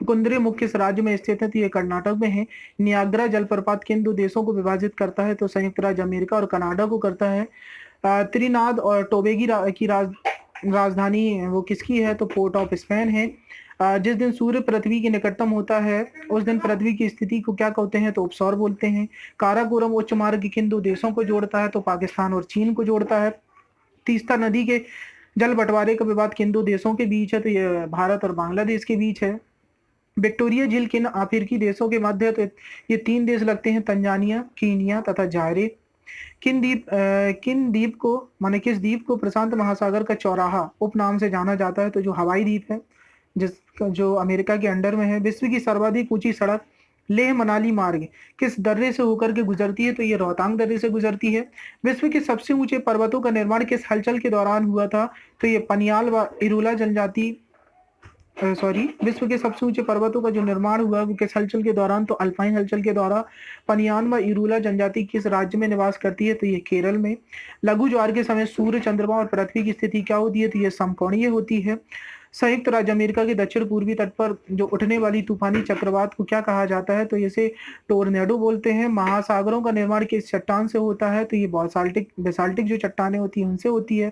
कुंदरे मुख्य राज्य में स्थित है? तो ये कर्नाटक में है। नियाग्रा जलप्रपात किन दो देशों को विभाजित करता है? तो संयुक्त राज्य अमेरिका और कनाडा को करता है। त्रिनाद और टोबेगी की राजधानी वो किसकी है? तो पोर्ट ऑफ स्पेन है। जिस दिन सूर्य पृथ्वी के निकटतम होता है उस दिन पृथ्वी की स्थिति को क्या कहते हैं? तो उपसौर बोलते हैं। काराकोरम उच्च मार्ग किन दो देशों को जोड़ता है? तो पाकिस्तान और चीन को जोड़ता है। तीस्ता नदी के जल बंटवारे का विवाद किन दो देशों के बीच है? तो ये भारत और बांग्लादेश के बीच है। विक्टोरिया झील किन अफ्रीकी देशों के मध्य है? तो ये 3 देश लगते हैं, तंजानिया, कीनिया तथा जायरे। किस द्वीप को प्रशांत महासागर का चौराहा उपनाम से जाना जाता है? तो जो हवाई द्वीप है जिसका जो अमेरिका के अंडर में है। विश्व की सर्वाधिक ऊंची सड़क लेह मनाली मार्ग किस दर्रे से होकर के गुजरती है? तो ये रोहतांग दर्रे से गुजरती है। विश्व के सबसे ऊंचे पर्वतों का निर्माण किस हलचल के दौरान हुआ था? तो ये पनियाल व इरूला जनजाति विश्व के सबसे ऊंचे पर्वतों का जो निर्माण हुआ वो किस हलचल के दौरान? तो अल्पाइन हलचल के दौरान। पनियान व इरूला जनजाति किस राज्य में निवास करती है? तो ये केरल में। लघु ज्वार के समय सूर्य, चंद्रमा और पृथ्वी की स्थिति क्या होती है? तो ये समकोणीय होती है। संयुक्त राज्य अमेरिका के दक्षिण पूर्वी तट पर जो उठने वाली तूफानी चक्रवात को क्या कहा जाता है? तो इसे टोर्नेडो बोलते हैं। महासागरों का निर्माण किस चट्टान से होता है? तो ये बेसाल्टिक जो चट्टानें होती है उनसे होती है।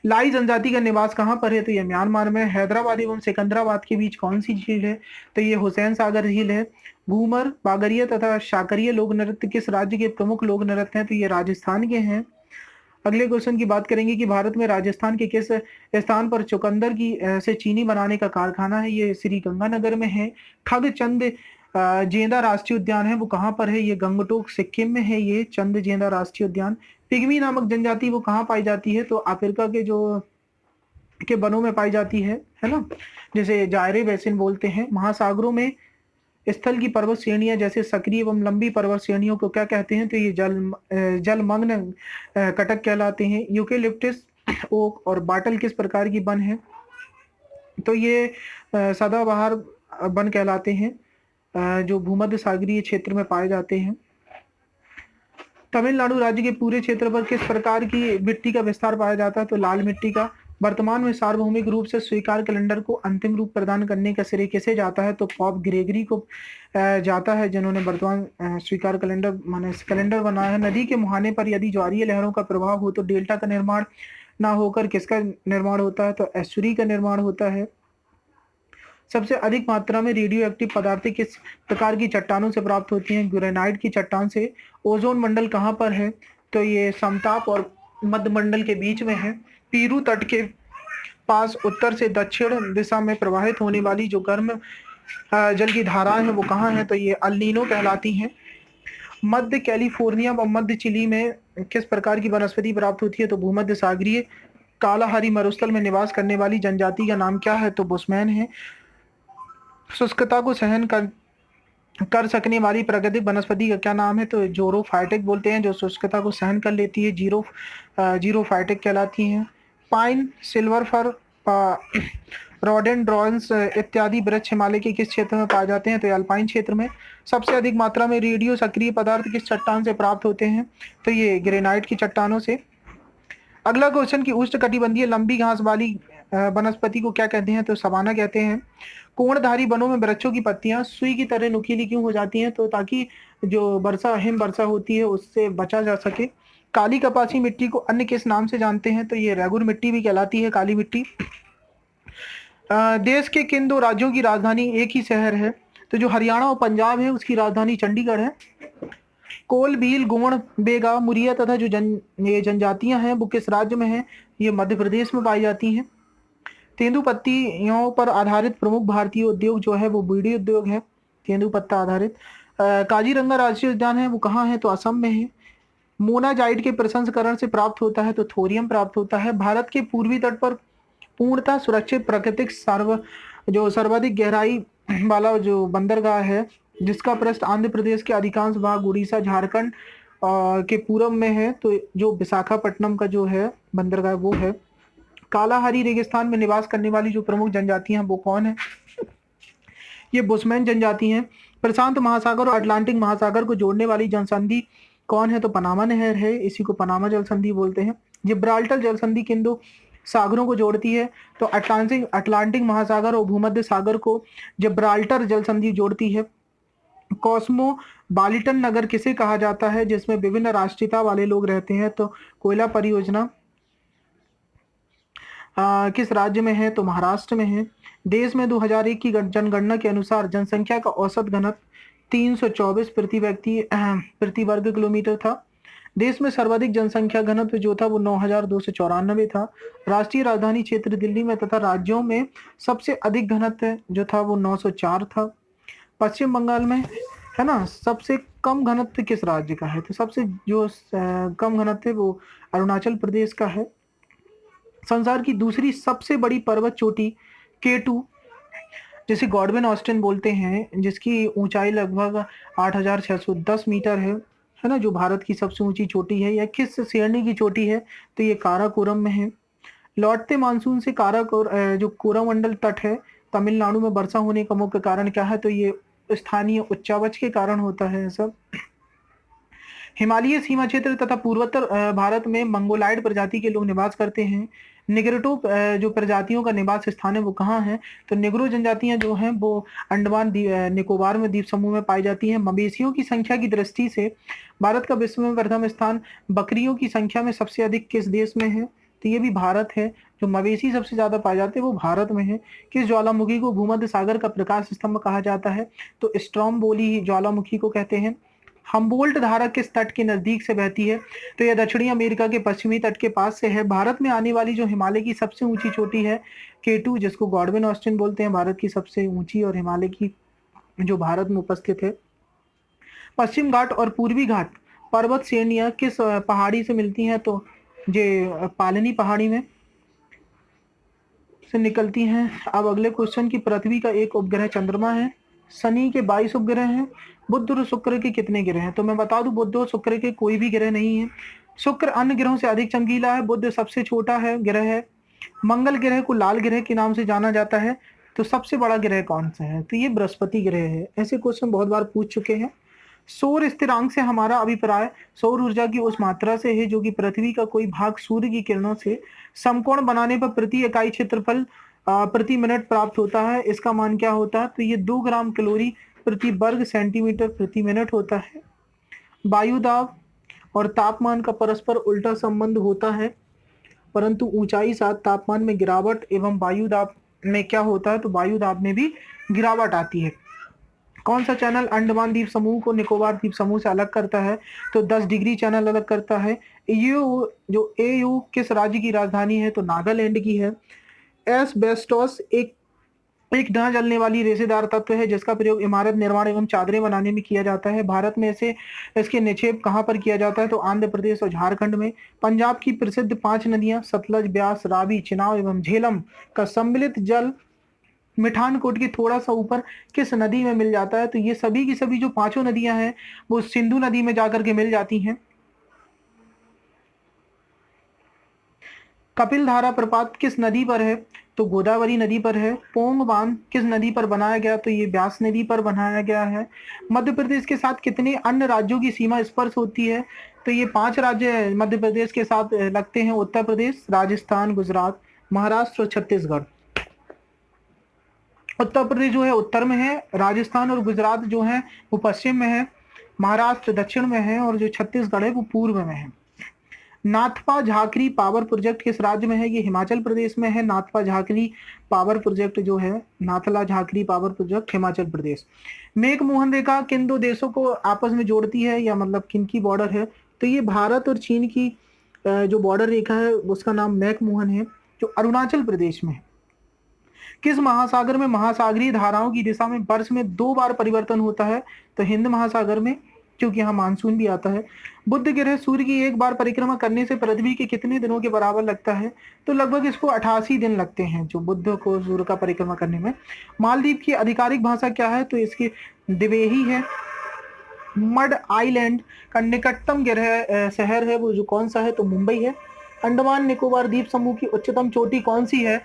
लाई जनजाति का निवास कहाँ पर है? तो ये म्यांमार में। हैदराबाद एवं सिकंदराबाद के बीच कौन सी झील है? तो ये हुसैन सागर झील है। घूमर, बागरिया तथा शाकरिया लोक नृत्य किस राज्य के प्रमुख लोक नृत्य हैं? तो ये राजस्थान के हैं। अगले क्वेश्चन की बात करेंगे कि भारत में राजस्थान के किस स्थान पर चुकंदर की से चीनी बनाने का कारखाना है? ये श्री गंगानगर में है। खग चंद जेंदा राष्ट्रीय उद्यान है वो कहाँ पर है? ये गंगटोक सिक्किम में है। ये चंद जेंदा राष्ट्रीय उद्यान पिग्मी नामक जनजाति वो कहाँ पाई जाती है? तो अफ्रीका के वनों में पाई जाती है ना? जिसे जायरे बेसिन बोलते हैं। महासागरों में स्थल की पर्वत श्रेणियां जैसे सक्रिय एवं लंबी पर्वत श्रेणियों को क्या कहते हैं? तो ये जलमग्न कटक कहलाते हैं। यूकेलिप्टस, ओक और बाटल किस प्रकार की वन है? तो ये सदाबहार वन कहलाते हैं, जो भूमध्य सागरीय क्षेत्र में पाए जाते हैं। तमिलनाडु राज्य के पूरे क्षेत्र पर किस प्रकार की मिट्टी का विस्तार पाया जाता है? तो लाल मिट्टी का। वर्तमान में सार्वभौमिक रूप से स्वीकार कैलेंडर को अंतिम रूप प्रदान करने का श्रेय किसे जाता है? तो पॉप ग्रेगरी को जाता है, जिन्होंने वर्तमान स्वीकार कैलेंडर माने कैलेंडर बनाया है। नदी के मुहाने पर यदि ज्वारीय लहरों का प्रभाव हो तो डेल्टा का निर्माण ना होकर किसका निर्माण होता है? तो एस्चुरी का निर्माण होता है। सबसे अधिक मात्रा में रेडियो एक्टिव पदार्थें किस प्रकार की चट्टानों से प्राप्त होती हैं? ग्रेनाइट की चट्टान से। ओजोन मंडल कहाँ पर है? तो ये समताप और मध्य मंडल के बीच में है। पीरू तट के पास उत्तर से दक्षिण दिशा में प्रवाहित होने वाली जो गर्म जल की धाराएं हैं वो कहाँ है? तो ये अल नीनो कहलाती हैं। मध्य कैलिफोर्निया व मध्य चिली में किस प्रकार की वनस्पति प्राप्त होती है? तो भूमध्य सागरीय कालाहारी मरुस्थल में निवास करने वाली जनजाति का नाम क्या है? तो बुशमैन है। शुष्कता को सहन कर सकने वाली प्राकृतिक वनस्पति का क्या नाम है? तो जोरोफाइटिक बोलते हैं, जो शुष्कता को सहन कर लेती है, जीरोफाइटिक कहलाती हैं। पाइन, सिल्वर फर, रोडेंड्रॉन्स इत्यादि वृक्ष हिमालय के किस क्षेत्र में पाए जाते हैं? तो अल्पाइन क्षेत्र में। सबसे अधिक मात्रा में रेडियो सक्रिय पदार्थ किस चट्टान से प्राप्त होते हैं? तो ये ग्रेनाइट की चट्टानों से। अगला क्वेश्चन की उष्णकटिबंधीय लंबी घास वाली वनस्पति को क्या कहते हैं? तो सवाना कहते हैं। कोणधारी वनों में वृक्षों की पत्तियां सुई की तरह नुकीली क्यों हो जाती हैं? तो ताकि जो हिम वर्षा होती है उससे बचा जा सके। काली कपासी मिट्टी को अन्य किस नाम से जानते हैं? तो ये रेगुर मिट्टी भी कहलाती है, काली मिट्टी। देश के किन दो राज्यों की राजधानी एक ही शहर है? तो जो हरियाणा और पंजाब है उसकी राजधानी चंडीगढ़ है। कोल, भील, गोंड, बेगा, मुरिया तथा जो ये जनजातियां हैं वो किस राज्य में हैं? ये मध्य प्रदेश में पाई जाती हैं। तेंदुपत्तियों पर आधारित प्रमुख भारतीय उद्योग जो है वो बीड़ी उद्योग है, तेंदुपत्ता आधारित। काजीरंगा राष्ट्रीय उद्यान है वो कहाँ है? तो असम में है। मोनाजाइट के प्रसंस्करण से प्राप्त होता है तो थोरियम प्राप्त होता है। भारत के पूर्वी तट पर पूर्णतः सुरक्षित प्राकृतिक सर्वाधिक गहराई वाला जो बंदरगाह है, जिसका पृष्ठ आंध्र प्रदेश के अधिकांश भाग, उड़ीसा, झारखंड के पूर्व में है, तो जो विशाखापट्टनम का जो है बंदरगाह वो है। कालाहारी रेगिस्तान में निवास करने वाली जो प्रमुख जनजातियां वो कौन है? ये बुशमैन जनजाति हैं। प्रशांत महासागर और अटलांटिक महासागर को जोड़ने वाली जनसंधि कौन है? तो पनामा नहर है, इसी को पनामा जल संधि बोलते हैं। जिब्राल्टर जल संधि किन दो सागरों को जोड़ती है? तो अटलांटिक महासागर और भूमध्य सागर को जिब्राल्टर जल संधि जोड़ती है। कॉस्मोपॉलिटन नगर किसे कहा जाता है जिसमें विभिन्न राष्ट्रीयता वाले लोग रहते हैं? तो कोयला परियोजना किस राज्य में है? तो महाराष्ट्र में है। देश में 2001 की जनगणना के अनुसार जनसंख्या का औसत घनत्व 324 प्रति वर्ग किलोमीटर था। देश में सर्वाधिक जनसंख्या घनत्व जो था वो 9,294 था। राष्ट्रीय राजधानी क्षेत्र दिल्ली में तथा राज्यों में सबसे अधिक घनत्व जो था वो 904 था। पश्चिम बंगाल में है ना, सबसे कम घनत्व किस राज्य का है? तो सबसे जो कम घनत्व है वो अरुणाचल प्रदेश का है। संसार की दूसरी सबसे बड़ी पर्वत चोटी K2, जिसे गॉडविन ऑस्टिन बोलते हैं, जिसकी ऊंचाई लगभग 8,610 मीटर है ना, जो भारत की सबसे ऊंची चोटी है। यह किस श्रेणी की चोटी है? तो ये काराकोरम में है। लौटते मानसून से जो कोरामंडल तट है तमिलनाडु में वर्षा होने का मुख्य कारण क्या है? तो ये स्थानीय उच्चावच के कारण होता है सब। हिमालयी सीमा क्षेत्र तथा पूर्वोत्तर भारत में मंगोलाइड प्रजाति के लोग निवास करते हैं। निग्रोटो जो प्रजातियों का निवास स्थान है वो कहाँ है? तो निग्रो जनजातियां जो हैं वो अंडमान निकोबार में द्वीप समूह में पाई जाती हैं। मवेशियों की संख्या की दृष्टि से भारत का विश्व में प्रथम स्थान बकरियों की संख्या में सबसे अधिक किस देश में है? तो ये भी भारत है। जो मवेशी सबसे ज्यादा पाए जाते हैं वो भारत में है। किस ज्वालामुखी को भूमध्य सागर का प्रकाश स्तंभ कहा जाता है? तो स्ट्रोम्बोली ज्वालामुखी को कहते हैं। हम्बोल्ट धारा किस तट के नजदीक से बहती है? तो यह दक्षिणी अमेरिका के पश्चिमी तट के पास से है। भारत में आने वाली जो हिमालय की सबसे ऊंची चोटी है K2, जिसको गॉडविन ऑस्टिन बोलते हैं, भारत की सबसे ऊंची और हिमालय की जो भारत में उपस्थित है। पश्चिम घाट और पूर्वी घाट पर्वत श्रेणियां किस पहाड़ी से मिलती हैं? तो ये पालनी पहाड़ी में से निकलती हैं। अब अगले क्वेश्चन की पृथ्वी का एक उपग्रह चंद्रमा है, शनि के 22 उपग्रह हैं, बुध और शुक्र के कितने ग्रह हैं? तो मैं बता दूं, बुध और शुक्र के कोई भी ग्रह नहीं है। शुक्र अन्य ग्रहों से अधिक चमकीला है, बुध सबसे छोटा है ग्रह है। मंगल ग्रह को लाल ग्रह के नाम से जाना जाता है। तो सबसे बड़ा ग्रह कौन सा है? तो ये बृहस्पति ग्रह है। ऐसे क्वेश्चन बहुत बार पूछ चुके हैं। सौर स्थिरांक से हमारा अभिप्राय सौर ऊर्जा की उस मात्रा से है जो कि पृथ्वी का कोई भाग सूर्य की किरणों से समकोण बनाने पर प्रति इकाई क्षेत्रफल प्रति मिनट प्राप्त होता है। इसका मान क्या होता है? तो ये 2 ग्राम कैलोरी प्रति वर्ग सेंटीमीटर प्रति मिनट होता है। वायु दाब और तापमान का परस्पर उल्टा संबंध होता है, परंतु ऊंचाई साथ तापमान में गिरावट एवं वायु दाब में क्या होता है? तो वायु दाब में भी गिरावट आती है। कौन सा चैनल अंडमान द्वीप समूह को निकोबार द्वीप समूह से अलग करता है? तो 10 डिग्री चैनल अलग करता है। एयू किस राज्य की राजधानी है? तो नागालैंड की है। एस्बेस्टोस एक न जलने वाली रेशेदार तत्व है जिसका प्रयोग इमारत निर्माण एवं चादरें बनाने में किया जाता है। भारत में से इसके निक्षेप कहाँ पर किया जाता है? तो आंध्र प्रदेश और झारखंड में। पंजाब की प्रसिद्ध 5 नदियां सतलज, ब्यास, रावी, चिनाब एवं झेलम का सम्मिलित जल मिठानकोट के थोड़ा सा ऊपर किस नदी में मिल जाता है? तो ये सभी की सभी जो 5 नदियां हैं वो सिंधु नदी में जाकर के मिल जाती हैं। कपिल धारा प्रपात किस नदी पर है? तो गोदावरी नदी पर है। पोंग बांध किस नदी पर बनाया गया? तो ये ब्यास नदी पर बनाया गया है। मध्य प्रदेश के साथ कितने अन्य राज्यों की सीमा स्पर्श होती है? तो ये 5 राज्य मध्य प्रदेश के साथ लगते हैं, उत्तर प्रदेश, राजस्थान, गुजरात, महाराष्ट्र और छत्तीसगढ़। उत्तर प्रदेश जो है उत्तर में है, राजस्थान और गुजरात जो है वो पश्चिम में है, महाराष्ट्र दक्षिण में है और जो छत्तीसगढ़ है वो पूर्व में है। नाथपा झाकरी पावर प्रोजेक्ट किस राज्य में है? ये हिमाचल प्रदेश में है। नाथपा झाकरी पावर प्रोजेक्ट जो है, नाथला Jhakri power project Himachal Pradesh. Make Mohan रेखा किन 2 देशों को आपस में जोड़ती है, या मतलब किन की बॉर्डर है? तो ये भारत और चीन की जो बॉर्डर रेखा है उसका नाम मैक मोहन है, जो अरुणाचल प्रदेश में है। किस महासागर में महासागरीय धाराओं की दिशा में वर्ष में 2 बार परिवर्तन होता है? तो हिंद महासागर में, क्योंकि यहाँ मानसून भी आता है। बुध ग्रह सूर्य की एक बार परिक्रमा करने से पृथ्वी के कितने दिनों के बराबर लगता है? तो लगभग इसको 88 दिन लगते हैं जो बुध को सूर्य का परिक्रमा करने में। मालदीव की आधिकारिक भाषा क्या है? तो इसकी दिवेही है। मड आइलैंड का निकटतम ग्रह शहर है वो जो कौन सा है? तो मुंबई है। अंडमान निकोबार द्वीप समूह की उच्चतम चोटी कौन सी है?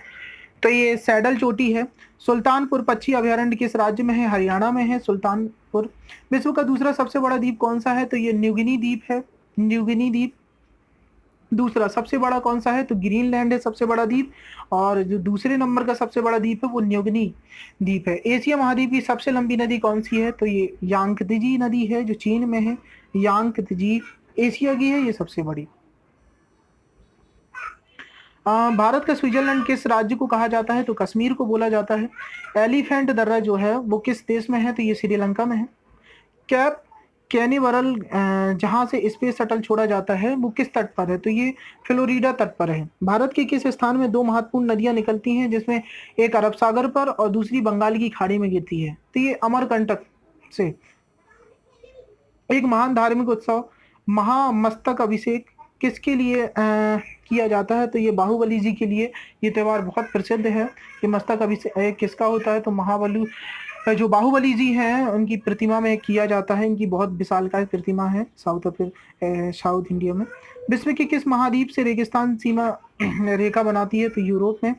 तो ये सैडल चोटी है। सुल्तानपुर पक्षी अभयारण्य किस राज्य में है? हरियाणा में है सुल्तानपुर। विश्व का दूसरा सबसे बड़ा द्वीप कौन सा है? तो ये न्यूगिनी द्वीप है, न्यूगिनी द्वीप। दूसरा सबसे बड़ा कौन सा है? तो ग्रीनलैंड है सबसे बड़ा द्वीप, और जो दूसरे नंबर का सबसे बड़ा द्वीप है वो न्यूगिनी द्वीप है। एशिया महाद्वीप की सबसे लंबी नदी कौन सी है? तो ये यांगत्जी नदी है जो चीन में है। यांगत्जी एशिया की है, ये सबसे बड़ी। भारत का स्विट्जरलैंड किस राज्य को कहा जाता है? तो कश्मीर को बोला जाता है। एलिफेंट दर्रा जो है वो किस देश में है? तो ये श्रीलंका में है। कैप कैनिवरल जहां से स्पेस शटल छोड़ा जाता है वो किस तट पर है? तो ये फ्लोरिडा तट पर है। भारत के किस स्थान में 2 महत्वपूर्ण नदियां निकलती हैं जिसमें एक अरब सागर पर और दूसरी बंगाल की खाड़ी में गिरती है? तो ये अमरकंटक से। एक महान धार्मिक उत्सव महामस्तक अभिषेक किसके लिए किया जाता है? तो ये बाहुबली जी के लिए ये त्यौहार बहुत प्रसिद्ध है। ये मस्तक अभिषेक किसका होता है? तो महाबली जो बाहुबली जी हैं उनकी प्रतिमा में किया जाता है। इनकी बहुत विशालकाय प्रतिमा है साउथ इंडिया में। विश्व के किस महाद्वीप से रेगिस्तान सीमा रेखा बनाती है? तो यूरोप में।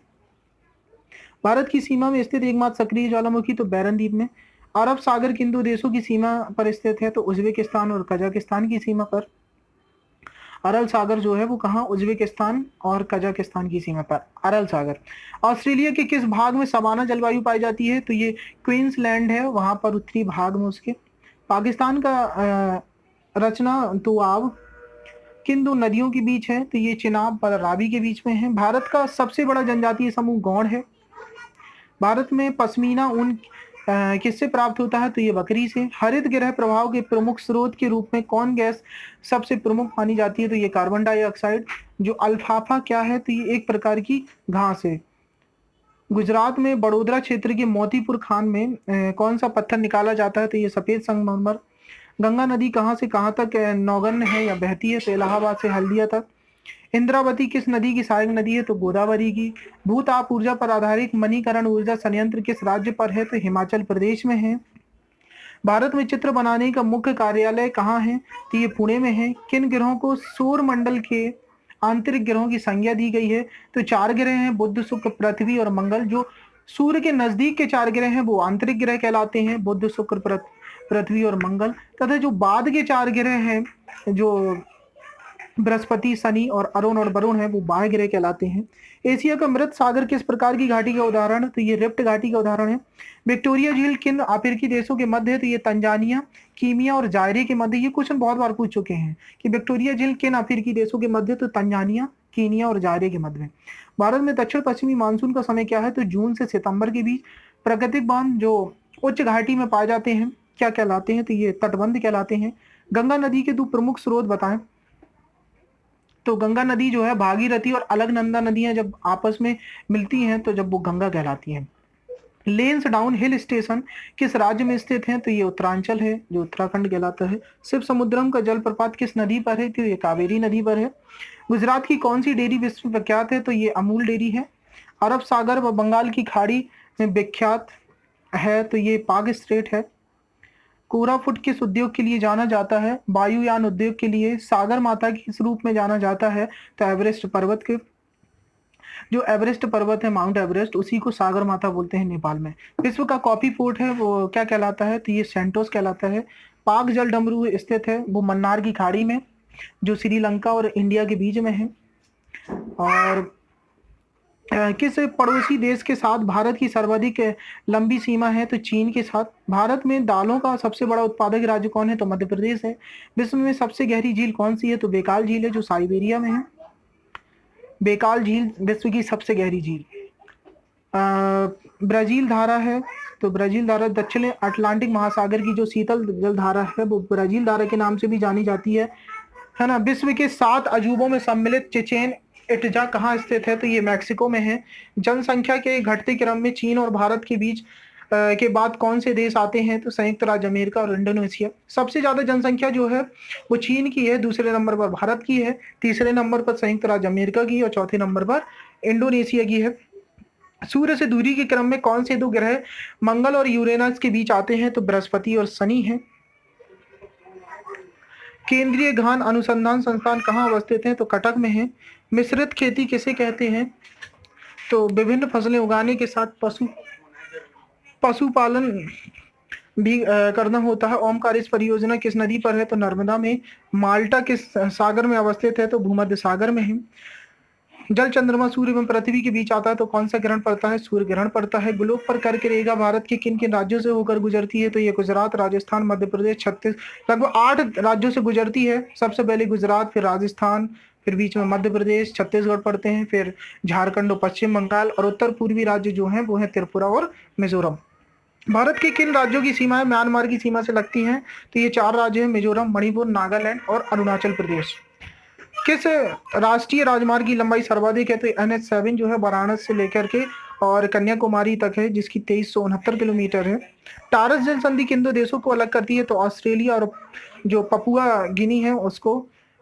भारत की सीमा में स्थित एकमात्र सक्रिय ज्वालामुखी तो बैरन द्वीप में। अरब सागर किन 2 देशों की सीमा पर स्थित है? तो उज्बेकिस्तान और कजाकिस्तान की सीमा पर। अरल सागर जो है वो कहाँ? उज्बेकिस्तान और कजाकिस्तान की सीमा पर अरल सागर। ऑस्ट्रेलिया के किस भाग में सवाना जलवायु पाई जाती है? तो ये क्वींसलैंड है, वहां पर उत्तरी भाग में उसके। पाकिस्तान का रचना दुआब किन 2 नदियों के बीच है? तो ये चिनाब और रावी के बीच में है। भारत का सबसे बड़ा जनजातीय समूह गौड़ है। भारत में पश्मीना ऊन किससे प्राप्त होता है? तो ये बकरी से। हरित गृह प्रभाव के प्रमुख स्रोत के रूप में कौन गैस सबसे प्रमुख मानी जाती है? तो ये कार्बन डाइऑक्साइड। जो अल्फाफा क्या है? तो ये एक प्रकार की घास है। गुजरात में बड़ोदरा क्षेत्र के मोतीपुर खान में कौन सा पत्थर निकाला जाता है? तो ये सफेद संगमरमर। गंगा नदी कहाँ से कहाँ तक नौगन्य है या बहती है? तो इलाहाबाद से हल्दिया तक। इंद्रावती किस नदी की सहायक नदी है? तो गोदावरी की। भूताप ऊर्जा पर आधारित मणिकरण ऊर्जा संयंत्र किस राज्य पर है? तो हिमाचल प्रदेश में है। भारत में चित्र बनाने का मुख्य कार्यालय कहाँ है? तो ये पुणे में है। किन ग्रहों को सौर मंडल के आंतरिक ग्रहों की संज्ञा दी गई है? तो 4 ग्रह हैं, बुध, शुक्र, पृथ्वी और मंगल। जो सूर्य के नजदीक के 4 ग्रह हैं वो आंतरिक ग्रह कहलाते हैं, बुध, शुक्र, पृथ्वी और मंगल। तथा जो बाद के 4 ग्रह हैं, जो बृहस्पति, शनि और अरुण और वरुण है, वो बाह्य ग्रह कहलाते हैं। एशिया का मृत सागर किस प्रकार की घाटी का उदाहरण है? तो ये रिफ्ट घाटी का उदाहरण है। विक्टोरिया झील किन अफ्रीकी देशों के मध्य है? तो ये तंजानिया, कीनिया और जायरे के मध्य। ये क्वेश्चन बहुत बार पूछ चुके हैं कि विक्टोरिया झील किन अफ्रीकी देशों के मध्य? तो तंजानिया, कीनिया और जायरे के मध्य में। भारत में दक्षिण पश्चिमी मानसून का समय क्या है? तो जून से सितंबर के बीच। प्राकृतिक बांध जो उच्च घाटी में पाए जाते हैं क्या कहलाते हैं? तो ये तटबंध कहलाते हैं। गंगा नदी के 2 प्रमुख स्रोत बताएं। तो गंगा नदी जो है भागीरथी और अलकनंदा नदियां जब आपस में मिलती हैं तो जब वो गंगा कहलाती हैं। लेंस डाउन हिल स्टेशन किस राज्य में स्थित है? तो ये उत्तरांचल है, जो उत्तराखंड कहलाता है। शिव समुद्रम का जलप्रपात किस नदी पर है? तो ये कावेरी नदी पर है। गुजरात की कौन सी डेयरी विश्व विख्यात है? तो ये अमूल डेयरी है। अरब सागर व बंगाल की खाड़ी में विख्यात है? तो ये पाक स्ट्रेट है। कोरापुट किस उद्योग के लिए जाना जाता है? वायुयान उद्योग के लिए। सागर माता किस रूप में जाना जाता है? तो एवरेस्ट पर्वत के। जो एवरेस्ट पर्वत है, माउंट एवरेस्ट, उसी को सागर माता बोलते हैं नेपाल में। विश्व का कॉफी पोर्ट है वो क्या कहलाता है? तो ये सेंटोस कहलाता है। पाक जल डमरू स्थित है वो मन्नार की खाड़ी में, जो श्रीलंका और इंडिया के बीच में है। और किस पड़ोसी देश के साथ भारत की सर्वाधिक लंबी सीमा है? तो चीन के साथ। भारत में दालों का सबसे बड़ा उत्पादक राज्य कौन है? तो मध्य प्रदेश है। विश्व में सबसे गहरी झील कौन सी है? तो बेकाल झील है, जो साइबेरिया में है। बेकाल झील विश्व की सबसे गहरी झील। ब्राजील धारा है, तो ब्राजील धारा दक्षिण अटलांटिक महासागर की जो शीतल जल धारा है वो ब्राजील धारा के नाम से भी जानी जाती है ना। विश्व के 7 अजूबों में सम्मिलित चिचेन इट्जा कहाँ स्थित है? तो ये मैक्सिको में है। जनसंख्या के घटते क्रम में चीन और भारत के बीच के बाद कौन से देश आते हैं? तो संयुक्त राज्य अमेरिका और इंडोनेशिया। सबसे ज्यादा जनसंख्या जो है वो चीन की है, दूसरे नंबर पर भारत की है, तीसरे नंबर पर संयुक्त राज्य अमेरिका की और चौथे नंबर पर इंडोनेशिया की है। सूर्य से दूरी के क्रम में कौन से 2 ग्रह मंगल और यूरेनस के बीच आते हैं? तो बृहस्पति और शनि है। केंद्रीय घान अनुसंधान संस्थान कहाँ अवस्थित है? तो कटक में है। मिश्रित खेती किसे कहते हैं? तो विभिन्न फसलें उगाने के साथ पशुपालन भी करना होता है। ओमकारेश्वर परियोजना किस नदी पर है? तो नर्मदा में। माल्टा किस सागर में अवस्थित है? तो भूमध्य सागर में है। जल, चंद्रमा, सूर्य एवं पृथ्वी के बीच आता है तो कौन सा ग्रहण पड़ता है? सूर्य ग्रहण पड़ता है। ग्लोब पर कर्क रेखा भारत के किन किन राज्यों से होकर गुजरती है? तो ये गुजरात, राजस्थान, मध्य प्रदेश, छत्तीस, लगभग 8 राज्यों से गुजरती है। सबसे पहले गुजरात, फिर राजस्थान, फिर बीच में मध्य प्रदेश, छत्तीसगढ़ पड़ते हैं, फिर झारखंड और पश्चिम बंगाल, और उत्तर पूर्वी राज्य जो हैं वो है त्रिपुरा और मिजोरम। भारत के किन राज्यों की सीमाएं म्यांमार की सीमा से लगती हैं? तो ये 4 राज्य हैं, मिजोरम, मणिपुर, नागालैंड और अरुणाचल प्रदेश। किस राष्ट्रीय राजमार्ग की लंबाई सर्वाधिक है? तो NH7 जो है वाराणसी से लेकर के और कन्याकुमारी तक है, जिसकी 2369 किलोमीटर है। टारस जल संधि किन 2 देशों को अलग करती है? तो ऑस्ट्रेलिया और जो पपुआ गिनी है उसको।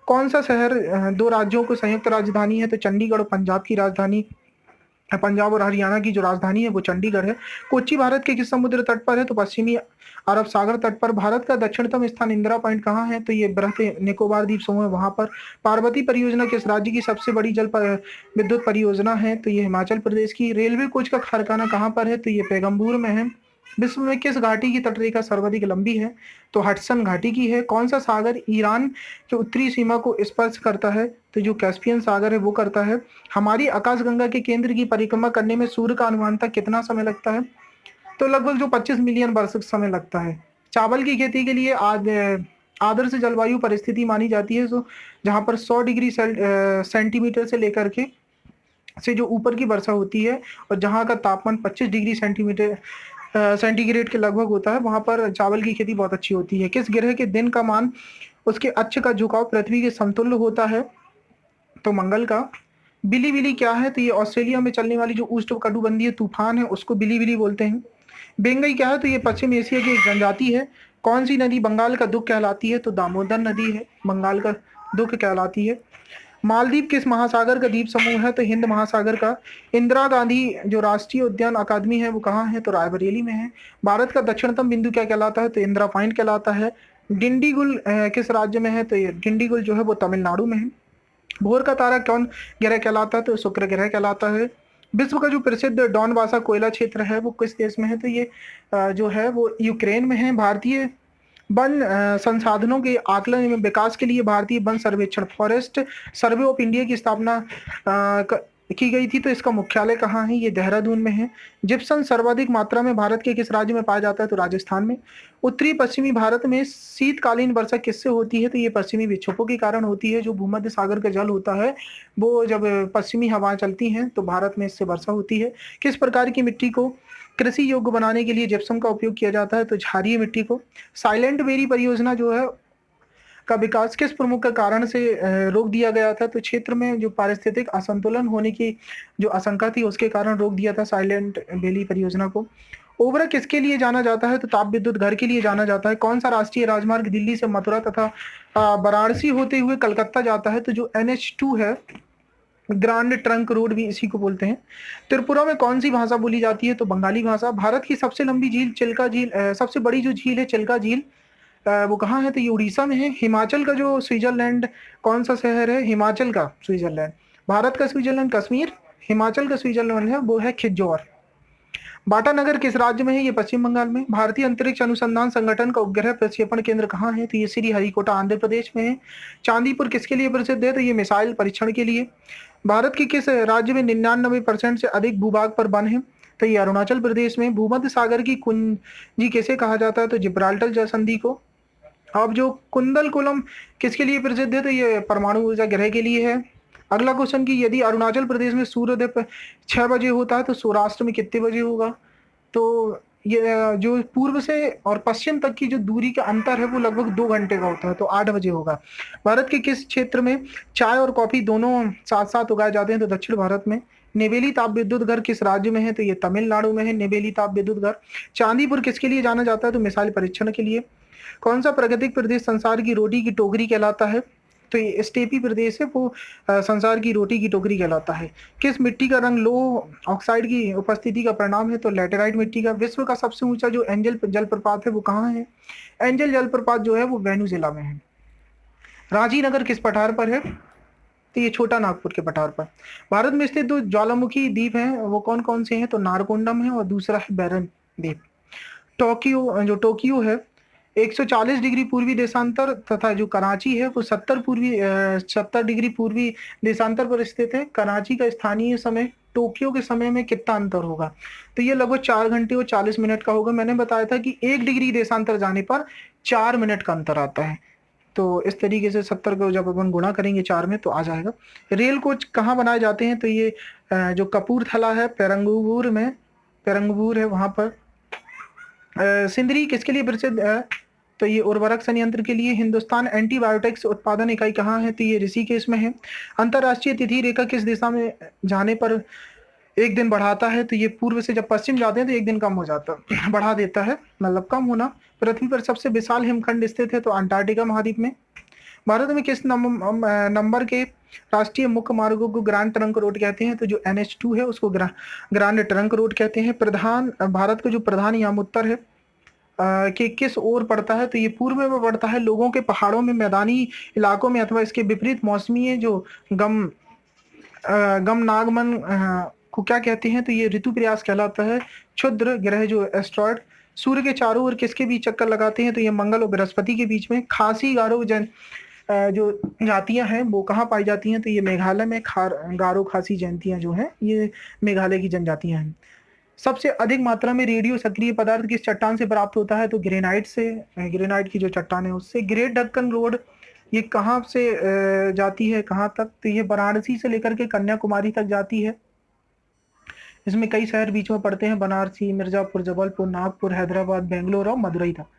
कौन सा शहर 2 राज्यों को संयुक्त राजधानी है? तो चंडीगढ़ और पंजाब की राजधानी, पंजाब और हरियाणा की जो राजधानी है वो चंडीगढ़ है। कोच्चि भारत के किस समुद्र तट पर है? तो पश्चिमी अरब सागर तट पर। भारत का दक्षिणतम स्थान इंदिरा पॉइंट कहाँ है? तो ये बृहत निकोबार द्वीप समूह है, वहां पर। पार्वती परियोजना किस राज्य की सबसे बड़ी विद्युत परियोजना है? तो ये हिमाचल प्रदेश की। रेलवे कोच का कारखाना कहाँ पर है? तो ये पैगम्बूर में है। विश्व में किस घाटी की तटरेखा सर्वाधिक लंबी है? तो हडसन घाटी की है। कौन सा सागर ईरान के उत्तरी सीमा को स्पर्श करता है? तो जो कैस्पियन सागर है वो करता है। हमारी आकाशगंगा के केंद्र की परिक्रमा करने में सूर्य का अनुमानतः कितना समय लगता है? तो लगभग जो 25 मिलियन वर्ष समय लगता है। चावल की खेती के लिए आदर्श जलवायु परिस्थिति मानी जाती है, तो जहाँ पर 100 डिग्री सेंटीमीटर से लेकर के से जो ऊपर की वर्षा होती है और जहाँ का तापमान 25 डिग्री सेंटीग्रेड के लगभग होता है, वहां पर चावल की खेती बहुत अच्छी होती है। किस ग्रह के दिन का मान उसके अक्ष का झुकाव पृथ्वी के समतुल्य होता है? तो मंगल का। बिलीबिली क्या है? तो ये ऑस्ट्रेलिया में चलने वाली जो उष्णकटिबंधीय तूफान है उसको बिलीबिली बोलते हैं। बेंगई क्या है? तो ये पश्चिम एशिया की एक जनजाति है कौन सी नदी बंगाल का दुख कहलाती है? तो दामोदर नदी है बंगाल का दुख कहलाती है। मालदीव किस महासागर का द्वीप समूह है? तो हिंद महासागर का। इंदिरा गांधी जो राष्ट्रीय उद्यान अकादमी है वो कहाँ है? तो रायबरेली में है। भारत का दक्षिणतम बिंदु क्या कहलाता है? तो इंदिरा पॉइंट कहलाता है। डिंडीगुल किस राज्य में है? तो ये डिंडीगुल जो है वो तमिलनाडु में है। भोर का तारा कौन ग्रह कहलाता है? तो शुक्र ग्रह कहलाता है। विश्व का जो प्रसिद्ध डॉनबासा कोयला क्षेत्र है वो किस देश में है? तो ये जो है वो यूक्रेन में है। भारतीय वन संसाधनों के आकलन एवं विकास के लिए भारतीय वन सर्वेक्षण फॉरेस्ट सर्वे ऑफ इंडिया की स्थापना की गई थी। तो इसका मुख्यालय कहाँ है? ये देहरादून में है। जिप्सम सर्वाधिक मात्रा में भारत के किस राज्य में पाया जाता है? तो राजस्थान में। उत्तरी पश्चिमी भारत में शीतकालीन वर्षा किससे होती है? तो ये पश्चिमी विक्षोभों के कारण होती है। जो भूमध्य सागर का जल होता है वो जब पश्चिमी हवाएं चलती हैं तो भारत में इससे वर्षा होती है। किस प्रकार की मिट्टी को कृषि योग्य बनाने के लिए जिप्सम का उपयोग किया जाता है? तो क्षारीय मिट्टी को। साइलेंट वेरी परियोजना जो है का विकास किस प्रमुख कारण से रोक दिया गया था? तो क्षेत्र में जो पारिस्थितिक असंतुलन होने की जो आशंका थी उसके कारण रोक दिया था साइलेंट वैली परियोजना को। ओबरा किसके लिए जाना जाता है? तो ताप विद्युत घर के लिए जाना जाता है। कौन सा राष्ट्रीय राजमार्ग दिल्ली से मथुरा तथा वाराणसी होते हुए कलकत्ता जाता है? तो जो NH2 है, ग्रांड ट्रंक रोड भी इसी को बोलते हैं। त्रिपुरा में कौन सी भाषा बोली जाती है? तो बंगाली भाषा। भारत की सबसे लंबी झील चिल्का झील सबसे बड़ी जो झील है चिल्का झील वो कहाँ है? तो ये उड़ीसा में है। हिमाचल का जो स्विट्जरलैंड कौन सा शहर है? हिमाचल का स्विट्जरलैंड। भारत का स्विट्जरलैंड कश्मीर। हिमाचल का स्विट्जरलैंड है वो है खिज्जौर। बाटा नगर किस राज्य में है? ये पश्चिम बंगाल में। भारतीय अंतरिक्ष अनुसंधान संगठन का उपग्रह प्रक्षेपण केंद्र कहाँ है? तो ये श्रीहरिकोटा आंध्र प्रदेश में है। चांदीपुर किसके लिए प्रसिद्ध है? तो ये मिसाइल परीक्षण के लिए। भारत के किस राज्य में 99% से अधिक भूभाग पर वन है? तो ये अरुणाचल प्रदेश में। भूमध्य सागर की कुंजी किसे कहा जाता है? तो जिब्राल्टर जलसंधि को। अब जो कुंदलकुलम किसके लिए प्रसिद्ध है? तो ये परमाणु ऊर्जा ग्रह के लिए है। अगला क्वेश्चन कि यदि अरुणाचल प्रदेश में सूर्योदय 6 बजे होता है तो सौराष्ट्र में कितने बजे होगा? तो ये जो पूर्व से और पश्चिम तक की जो दूरी का अंतर है वो लगभग 2 घंटे का होता है, तो 8 बजे होगा। भारत के किस क्षेत्र में चाय और कॉफी दोनों साथ साथ उगाए जाते हैं? तो दक्षिण भारत में। नेवेली ताप विद्युत घर किस राज्य में है? तो ये तमिलनाडु में है नेवेली ताप विद्युत घर। चांदीपुर किसके लिए जाना जाता है? तो मिसाइल परीक्षण के लिए। कौन सा प्राकृतिक प्रदेश संसार की रोटी की टोकरी कहलाता है? तो ये स्टेपी प्रदेश है वो संसार की रोटी की टोकरी कहलाता है। किस मिट्टी का रंग लो ऑक्साइड की उपस्थिति का परिणाम है? तो लैटेराइट मिट्टी का। विश्व का सबसे ऊंचा जो एंजल जलप्रपात है वो कहाँ है? एंजल जलप्रपात जो है वो वेनेजुएला में है। रांची नगर किस पठार पर है? तो ये छोटा नागपुर के पठार पर। भारत में स्थित 2 ज्वालामुखी द्वीप हैं वो कौन कौन से हैं? तो नारकोंडम है और दूसरा है बैरन द्वीप। टोक्यो है 140 डिग्री पूर्वी देशांतर तथा जो कराची है वो 70 डिग्री पूर्वी देशांतर पर स्थित है। कराची का स्थानीय समय टोक्यो के समय में कितना अंतर होगा? तो ये लगभग 4 घंटे और 40 मिनट का होगा। मैंने बताया था कि 1 डिग्री देशांतर जाने पर 4 मिनट का अंतर आता है। तो इस तरीके से 70 को जब अपन गुणा करेंगे 4 में तो आ जाएगा। रेल कोच कहाँ बनाए जाते हैं? तो ये जो कपूरथला है पेरंगबूर है वहां पर। सिंदरी किसके लिए प्रसिद्ध है? तो ये उर्वरक संयंत्र के लिए। हिंदुस्तान एंटीबायोटिक्स उत्पादन इकाई कहाँ है? तो ये ऋषिकेश में है। अंतरराष्ट्रीय तिथि रेखा किस दिशा में जाने पर 1 दिन बढ़ाता है? तो ये पूर्व से जब पश्चिम जाते हैं तो 1 दिन कम हो जाता है, बढ़ा देता है, मतलब कम होना। पृथ्वी पर सबसे विशाल हिमखंड स्थित है? तो अंटार्कटिका महाद्वीप में। भारत में किस नंबर के राष्ट्रीय मुख्य मार्गों को ग्रांड ट्रंक रोड कहते हैं? तो जो NH2 है उसको ग्रांड ट्रंक रोड कहते हैं। भारत का जो प्रधान यामोत्तर है कि किस ओर पड़ता है? तो ये पूर्व में पड़ता है। लोगों के पहाड़ों में, मैदानी इलाकों में अथवा इसके विपरीत मौसमी है जो गम नागमन को क्या कहते हैं? तो ये ऋतु प्रयास कहलाता है। क्षुद्र ग्रह जो एस्ट्रॉयड सूर्य के चारों ओर किसके बीच चक्कर लगाते हैं? तो ये मंगल और बृहस्पति के बीच में। खासी गारो जो जातियां हैं वो कहाँ पाई जाती हैं? तो ये मेघालय में। गारो खासी जयंतियां जो हैं ये मेघालय की जनजातियां हैं। सबसे अधिक मात्रा में रेडियो सक्रिय पदार्थ किस चट्टान से प्राप्त होता है? तो ग्रेनाइट से। ग्रेनाइट की जो चट्टान है उससे। ग्रेट डक्कन रोड ये कहाँ से जाती है, कहाँ तक? तो ये वाराणसी से लेकर के कन्याकुमारी तक जाती है। इसमें कई शहर बीच में पड़ते हैं, बनारसी, मिर्जापुर, जबलपुर, नागपुर, हैदराबाद, बेंगलोर और मदुरई था।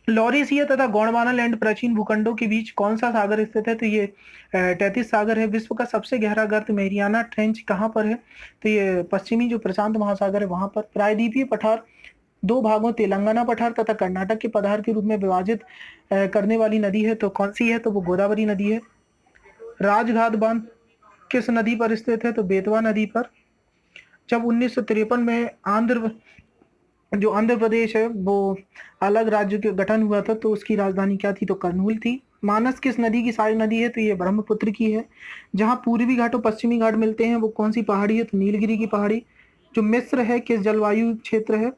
लॉरेशिया तथा गोंडवाना लैंड प्राचीन भूखंडों के बीच कौन सा सागर स्थित है? तो ये तैतीस सागर है। विश्व का सबसे गहरा गर्त मेरियाना ट्रेंच कहाँ पर है? तो ये पश्चिमी जो प्रशांत महासागर है वहां पर। प्रायद्वीपीय पठार दो भागों तेलंगाना पठार तथा कर्नाटक के पठार के रूप में विभाजित करने वाली नदी है तो कौन सी है? तो वो गोदावरी नदी है। राजघाट बांध किस नदी पर स्थित है? तो बेतवा नदी पर। जब 1953 में आंध्र प्रदेश है वो अलग राज्य के गठन हुआ था तो उसकी राजधानी क्या थी? तो कर्नूल थी। मानस किस नदी की सहायक नदी है? तो ये ब्रह्मपुत्र की है। जहाँ पूर्वी घाट और पश्चिमी घाट मिलते हैं वो कौन सी पहाड़ी है? तो नीलगिरी की पहाड़ी। जो मिस्र है किस जलवायु क्षेत्र है?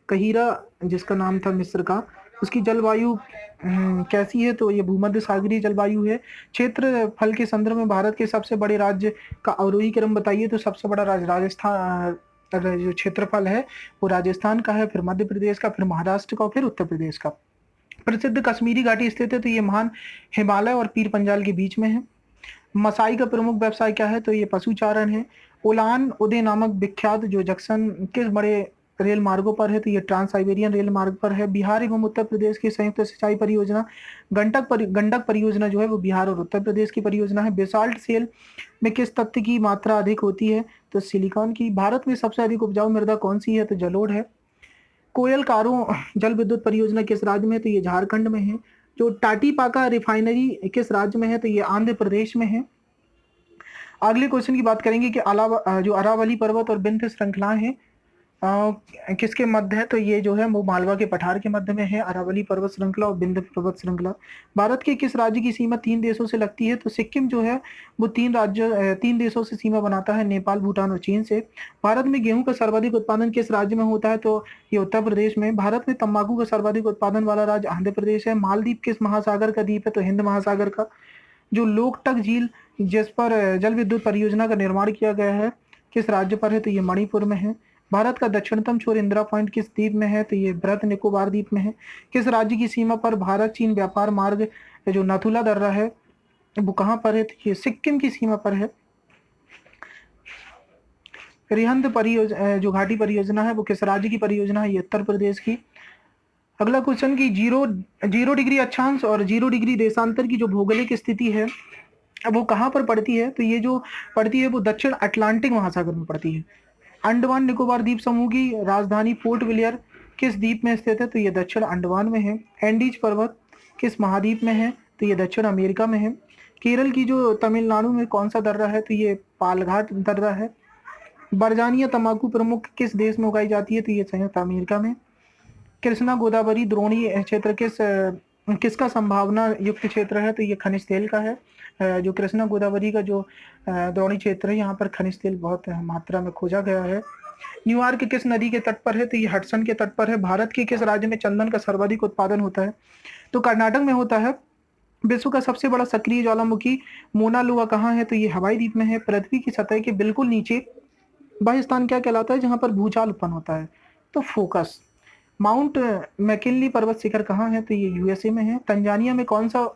कहीरा जिसका नाम था मिस्र का, उसकी जलवायु कैसी है? तो ये भूमध्य सागरीय जलवायु है। क्षेत्र फल के संदर्भ में भारत के सबसे बड़े राज्य का अवरोही क्रम बताइए। तो सबसे बड़ा राज्य राजस्थान, जो क्षेत्रफल है वो राजस्थान का है, फिर मध्य प्रदेश का, फिर महाराष्ट्र का, फिर उत्तर प्रदेश का। प्रसिद्ध कश्मीरी घाटी स्थित है तो ये महान हिमालय और पीर पंजाल के बीच में है। मसाई का प्रमुख व्यवसाय क्या है? तो ये पशुचारण है। उलान उदय नामक विख्यात जो जंक्शन किस बड़े रेल मार्गों पर है? तो ये ट्रांस साइबेरियन रेल मार्ग पर है। बिहार एवं उत्तर प्रदेश की संयुक्त सिंचाई परियोजना गंडक परियोजना जो है वो बिहार और उत्तर प्रदेश की परियोजना है। बेसाल्ट सेल में किस तत्व की मात्रा अधिक होती है? तो सिलिकॉन की। भारत में सबसे अधिक उपजाऊ मृदा कौन सी है? तो जलोढ़ है। कोयल कारो जल विद्युत परियोजना किस राज्य में है? तो ये झारखंड में है। जो टाटीपाका रिफाइनरी किस राज्य में है? तो ये आंध्र प्रदेश में है। अगले क्वेश्चन की बात करेंगे कि जो अरावली पर्वत और विंध्य श्रृंखलाएं हैं किसके मध्य है? तो ये जो है वो मालवा के पठार के मध्य में है, अरावली पर्वत श्रृंखला और विंध्य पर्वत श्रृंखला। भारत के किस राज्य की सीमा 3 देशों से लगती है? तो सिक्किम जो है वो 3 देशों से सीमा बनाता है, नेपाल, भूटान और चीन से। भारत में गेहूं का सर्वाधिक उत्पादन किस राज्य में होता है? तो ये उत्तर प्रदेश में। भारत में तंबाकू का सर्वाधिक उत्पादन वाला राज्य आंध्र प्रदेश है। मालदीव किस महासागर का द्वीप है? तो हिंद महासागर का। जो लोकटक झील जिस पर जल विद्युत परियोजना का निर्माण किया गया है किस राज्य पर है? तो ये मणिपुर में है। भारत का दक्षिणतम छोर इंदिरा पॉइंट किस द्वीप में है? तो ये ब्रत निकोबार द्वीप में है। किस राज्य की सीमा पर भारत चीन व्यापार मार्ग जो नाथुला दर्रा है वो कहाँ पर है? तो ये सिक्किम की सीमा पर है। रिहंद परियोजना जो घाटी परियोजना है वो किस राज्य की परियोजना है? ये उत्तर प्रदेश की। अगला क्वेश्चन की जीरो डिग्री अक्षांश और 0 डिग्री देशांतर की जो भौगोलिक स्थिति है वो कहाँ पर पड़ती है? तो ये जो पड़ती है वो दक्षिण अटलांटिक महासागर में पड़ती है। अंडमान निकोबार द्वीप समूह की राजधानी पोर्ट विलियर किस द्वीप में स्थित है? तो ये दक्षिण अंडमान में है। एंडीज पर्वत किस महाद्वीप में है? तो ये दक्षिण अमेरिका में है। केरल की जो तमिलनाडु में कौन सा दर्रा है? तो ये पालघाट दर्रा है। बरजानिया तंबाकू प्रमुख किस देश में उगाई जाती है? तो ये संयुक्त अमेरिका में। कृष्णा गोदावरी द्रोणी क्षेत्र किसका संभावना युक्त क्षेत्र है? तो ये खनिज तेल का है। जो कृष्णा गोदावरी का जो द्रोणी क्षेत्र है यहाँ पर खनिज तेल बहुत मात्रा में खोजा गया है। न्यूयॉर्क किस नदी के तट पर है? तो ये हडसन के तट पर है। भारत के किस राज्य में चंदन का सर्वाधिक उत्पादन होता है? तो कर्नाटक में होता है। विश्व का सबसे बड़ा सक्रिय ज्वालामुखी मोना लोआ कहाँ है? तो ये हवाई द्वीप में है। पृथ्वी की सतह के बिल्कुल नीचे वह स्थान क्या कहलाता है जहां पर भूचाल उत्पन्न होता है? तो फोकस। माउंट मैकिनली पर्वत शिखर कहाँ है? तो ये यूएसए में है। तंजानिया में कौन सा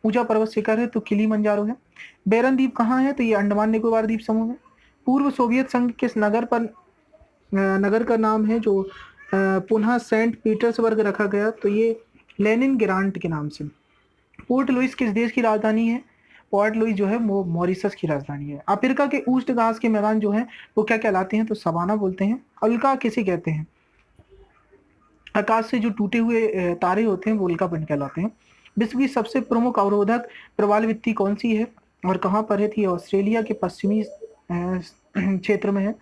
ऊंचा पर्वत शिखर है? तो किलिमंजारो है। बेरन द्वीप कहाँ है? तो ये अंडमान निकोबार द्वीप समूह में। पूर्व सोवियत संघ किस नगर का नाम है जो पुनः सेंट पीटर्सबर्ग रखा गया? तो ये लेनिन ग्रांट के नाम से। पोर्ट लुइस किस देश की राजधानी है? पोर्ट लुइस जो है वो मॉरिशस की राजधानी है। अफ्रीका के ऊष्ट घास के मैदान जो है वो क्या कहलाते हैं? तो सवाना बोलते हैं। उल्का किसे कहते हैं? आकाश से जो टूटे हुए तारे होते हैं वो उल्कापिंड कहलाते हैं। विश्व की सबसे प्रमुख अवरोधक प्रवाल भित्ति कौन सी है और कहाँ पर है? थी ऑस्ट्रेलिया के पश्चिमी क्षेत्र में है।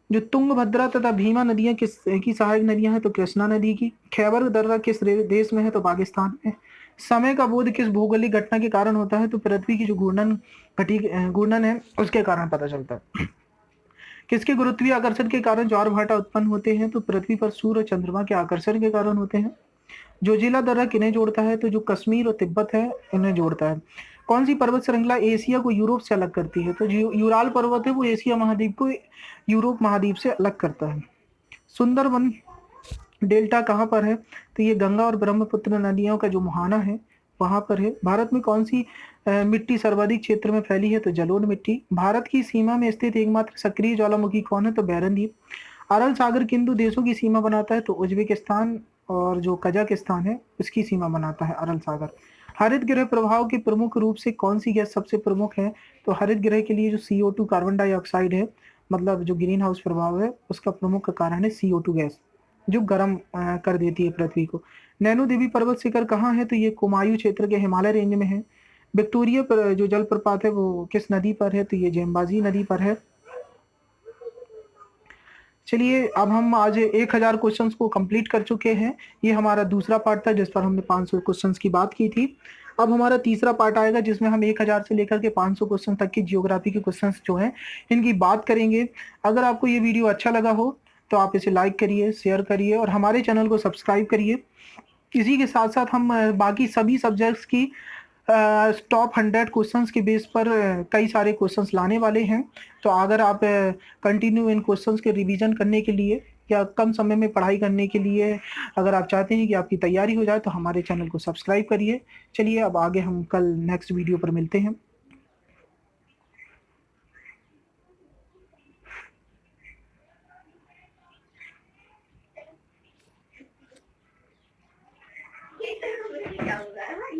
जो तुंगभद्रा तथा भीमा नदियां किस की सहायक नदियां हैं? तो कृष्णा नदी की। खैबर दर्रा किस देश में है? तो पाकिस्तान में। समय का बोध किस भौगोलिक घटना के कारण होता है? तो पृथ्वी की जो घूर्णन है उसके कारण पता चलता है। किसके गुरुत्वीय आकर्षण के कारण ज्वार भाटा उत्पन्न होते हैं? तो पृथ्वी पर सूर्य और चंद्रमा के आकर्षण के कारण होते हैं। जोजिला दर्रा किन्हें जोड़ता है? तो जो कश्मीर और तिब्बत है इन्हें जोड़ता है। कौन सी पर्वत श्रृंखला एशिया को यूरोप से अलग करती है? तो जो यूराल पर्वत है वो एशिया महाद्वीप को यूरोप महाद्वीप से अलग करता है। सुंदरवन डेल्टा कहाँ पर है? तो ये गंगा और ब्रह्मपुत्र नदियों का जो मुहाना है वहां पर है। भारत में कौन सी मिट्टी सर्वाधिक क्षेत्र में फैली है? तो जलोढ़ मिट्टी। भारत की सीमा में स्थित एकमात्र सक्रिय ज्वालामुखी कौन है? तो बैरन द्वीप। अरल सागर किन दो देशों की सीमा बनाता है? तो उज्बेकिस्तान और जो कजाकिस्तान है उसकी सीमा बनाता है अरल सागर। हरित गृह प्रभाव के प्रमुख रूप से कौन सी गैस सबसे प्रमुख है? तो हरित गृह के लिए जो CO2 कार्बन डाइऑक्साइड है, मतलब जो ग्रीन हाउस प्रभाव है उसका प्रमुख कारण है CO2 गैस। जो गर्म कर देती है पृथ्वी को। नैनो देवी पर्वत शिखर कहाँ है? तो ये कुमायूं क्षेत्र के हिमालय रेंज में है। विक्टोरिया पर जो जलप्रपात है वो किस नदी पर है? तो ये जेम्बाजी नदी पर है। चलिए अब हम आज 1000 क्वेश्चंस को कंप्लीट कर चुके हैं। ये हमारा दूसरा पार्ट था जिस पर हमने 500 क्वेश्चंस की बात की थी। अब हमारा तीसरा पार्ट आएगा जिसमें हम 1000 से लेकर के 500 क्वेश्चन तक की जियोग्राफी के क्वेश्चंस जो हैं इनकी बात करेंगे। अगर आपको ये वीडियो अच्छा लगा हो तो आप इसे लाइक करिए, शेयर करिए और हमारे चैनल को सब्सक्राइब करिए। इसी के साथ साथ हम बाकी सभी सब्जेक्ट्स की टॉप 100 क्वेश्चंस के बेस पर कई सारे क्वेश्चंस लाने वाले हैं। तो अगर आप कंटिन्यू इन क्वेश्चंस के रिवीजन करने के लिए या कम समय में पढ़ाई करने के लिए अगर आप चाहते हैं कि आपकी तैयारी हो जाए तो हमारे चैनल को सब्सक्राइब करिए। चलिए अब आगे हम कल नेक्स्ट वीडियो पर मिलते हैं।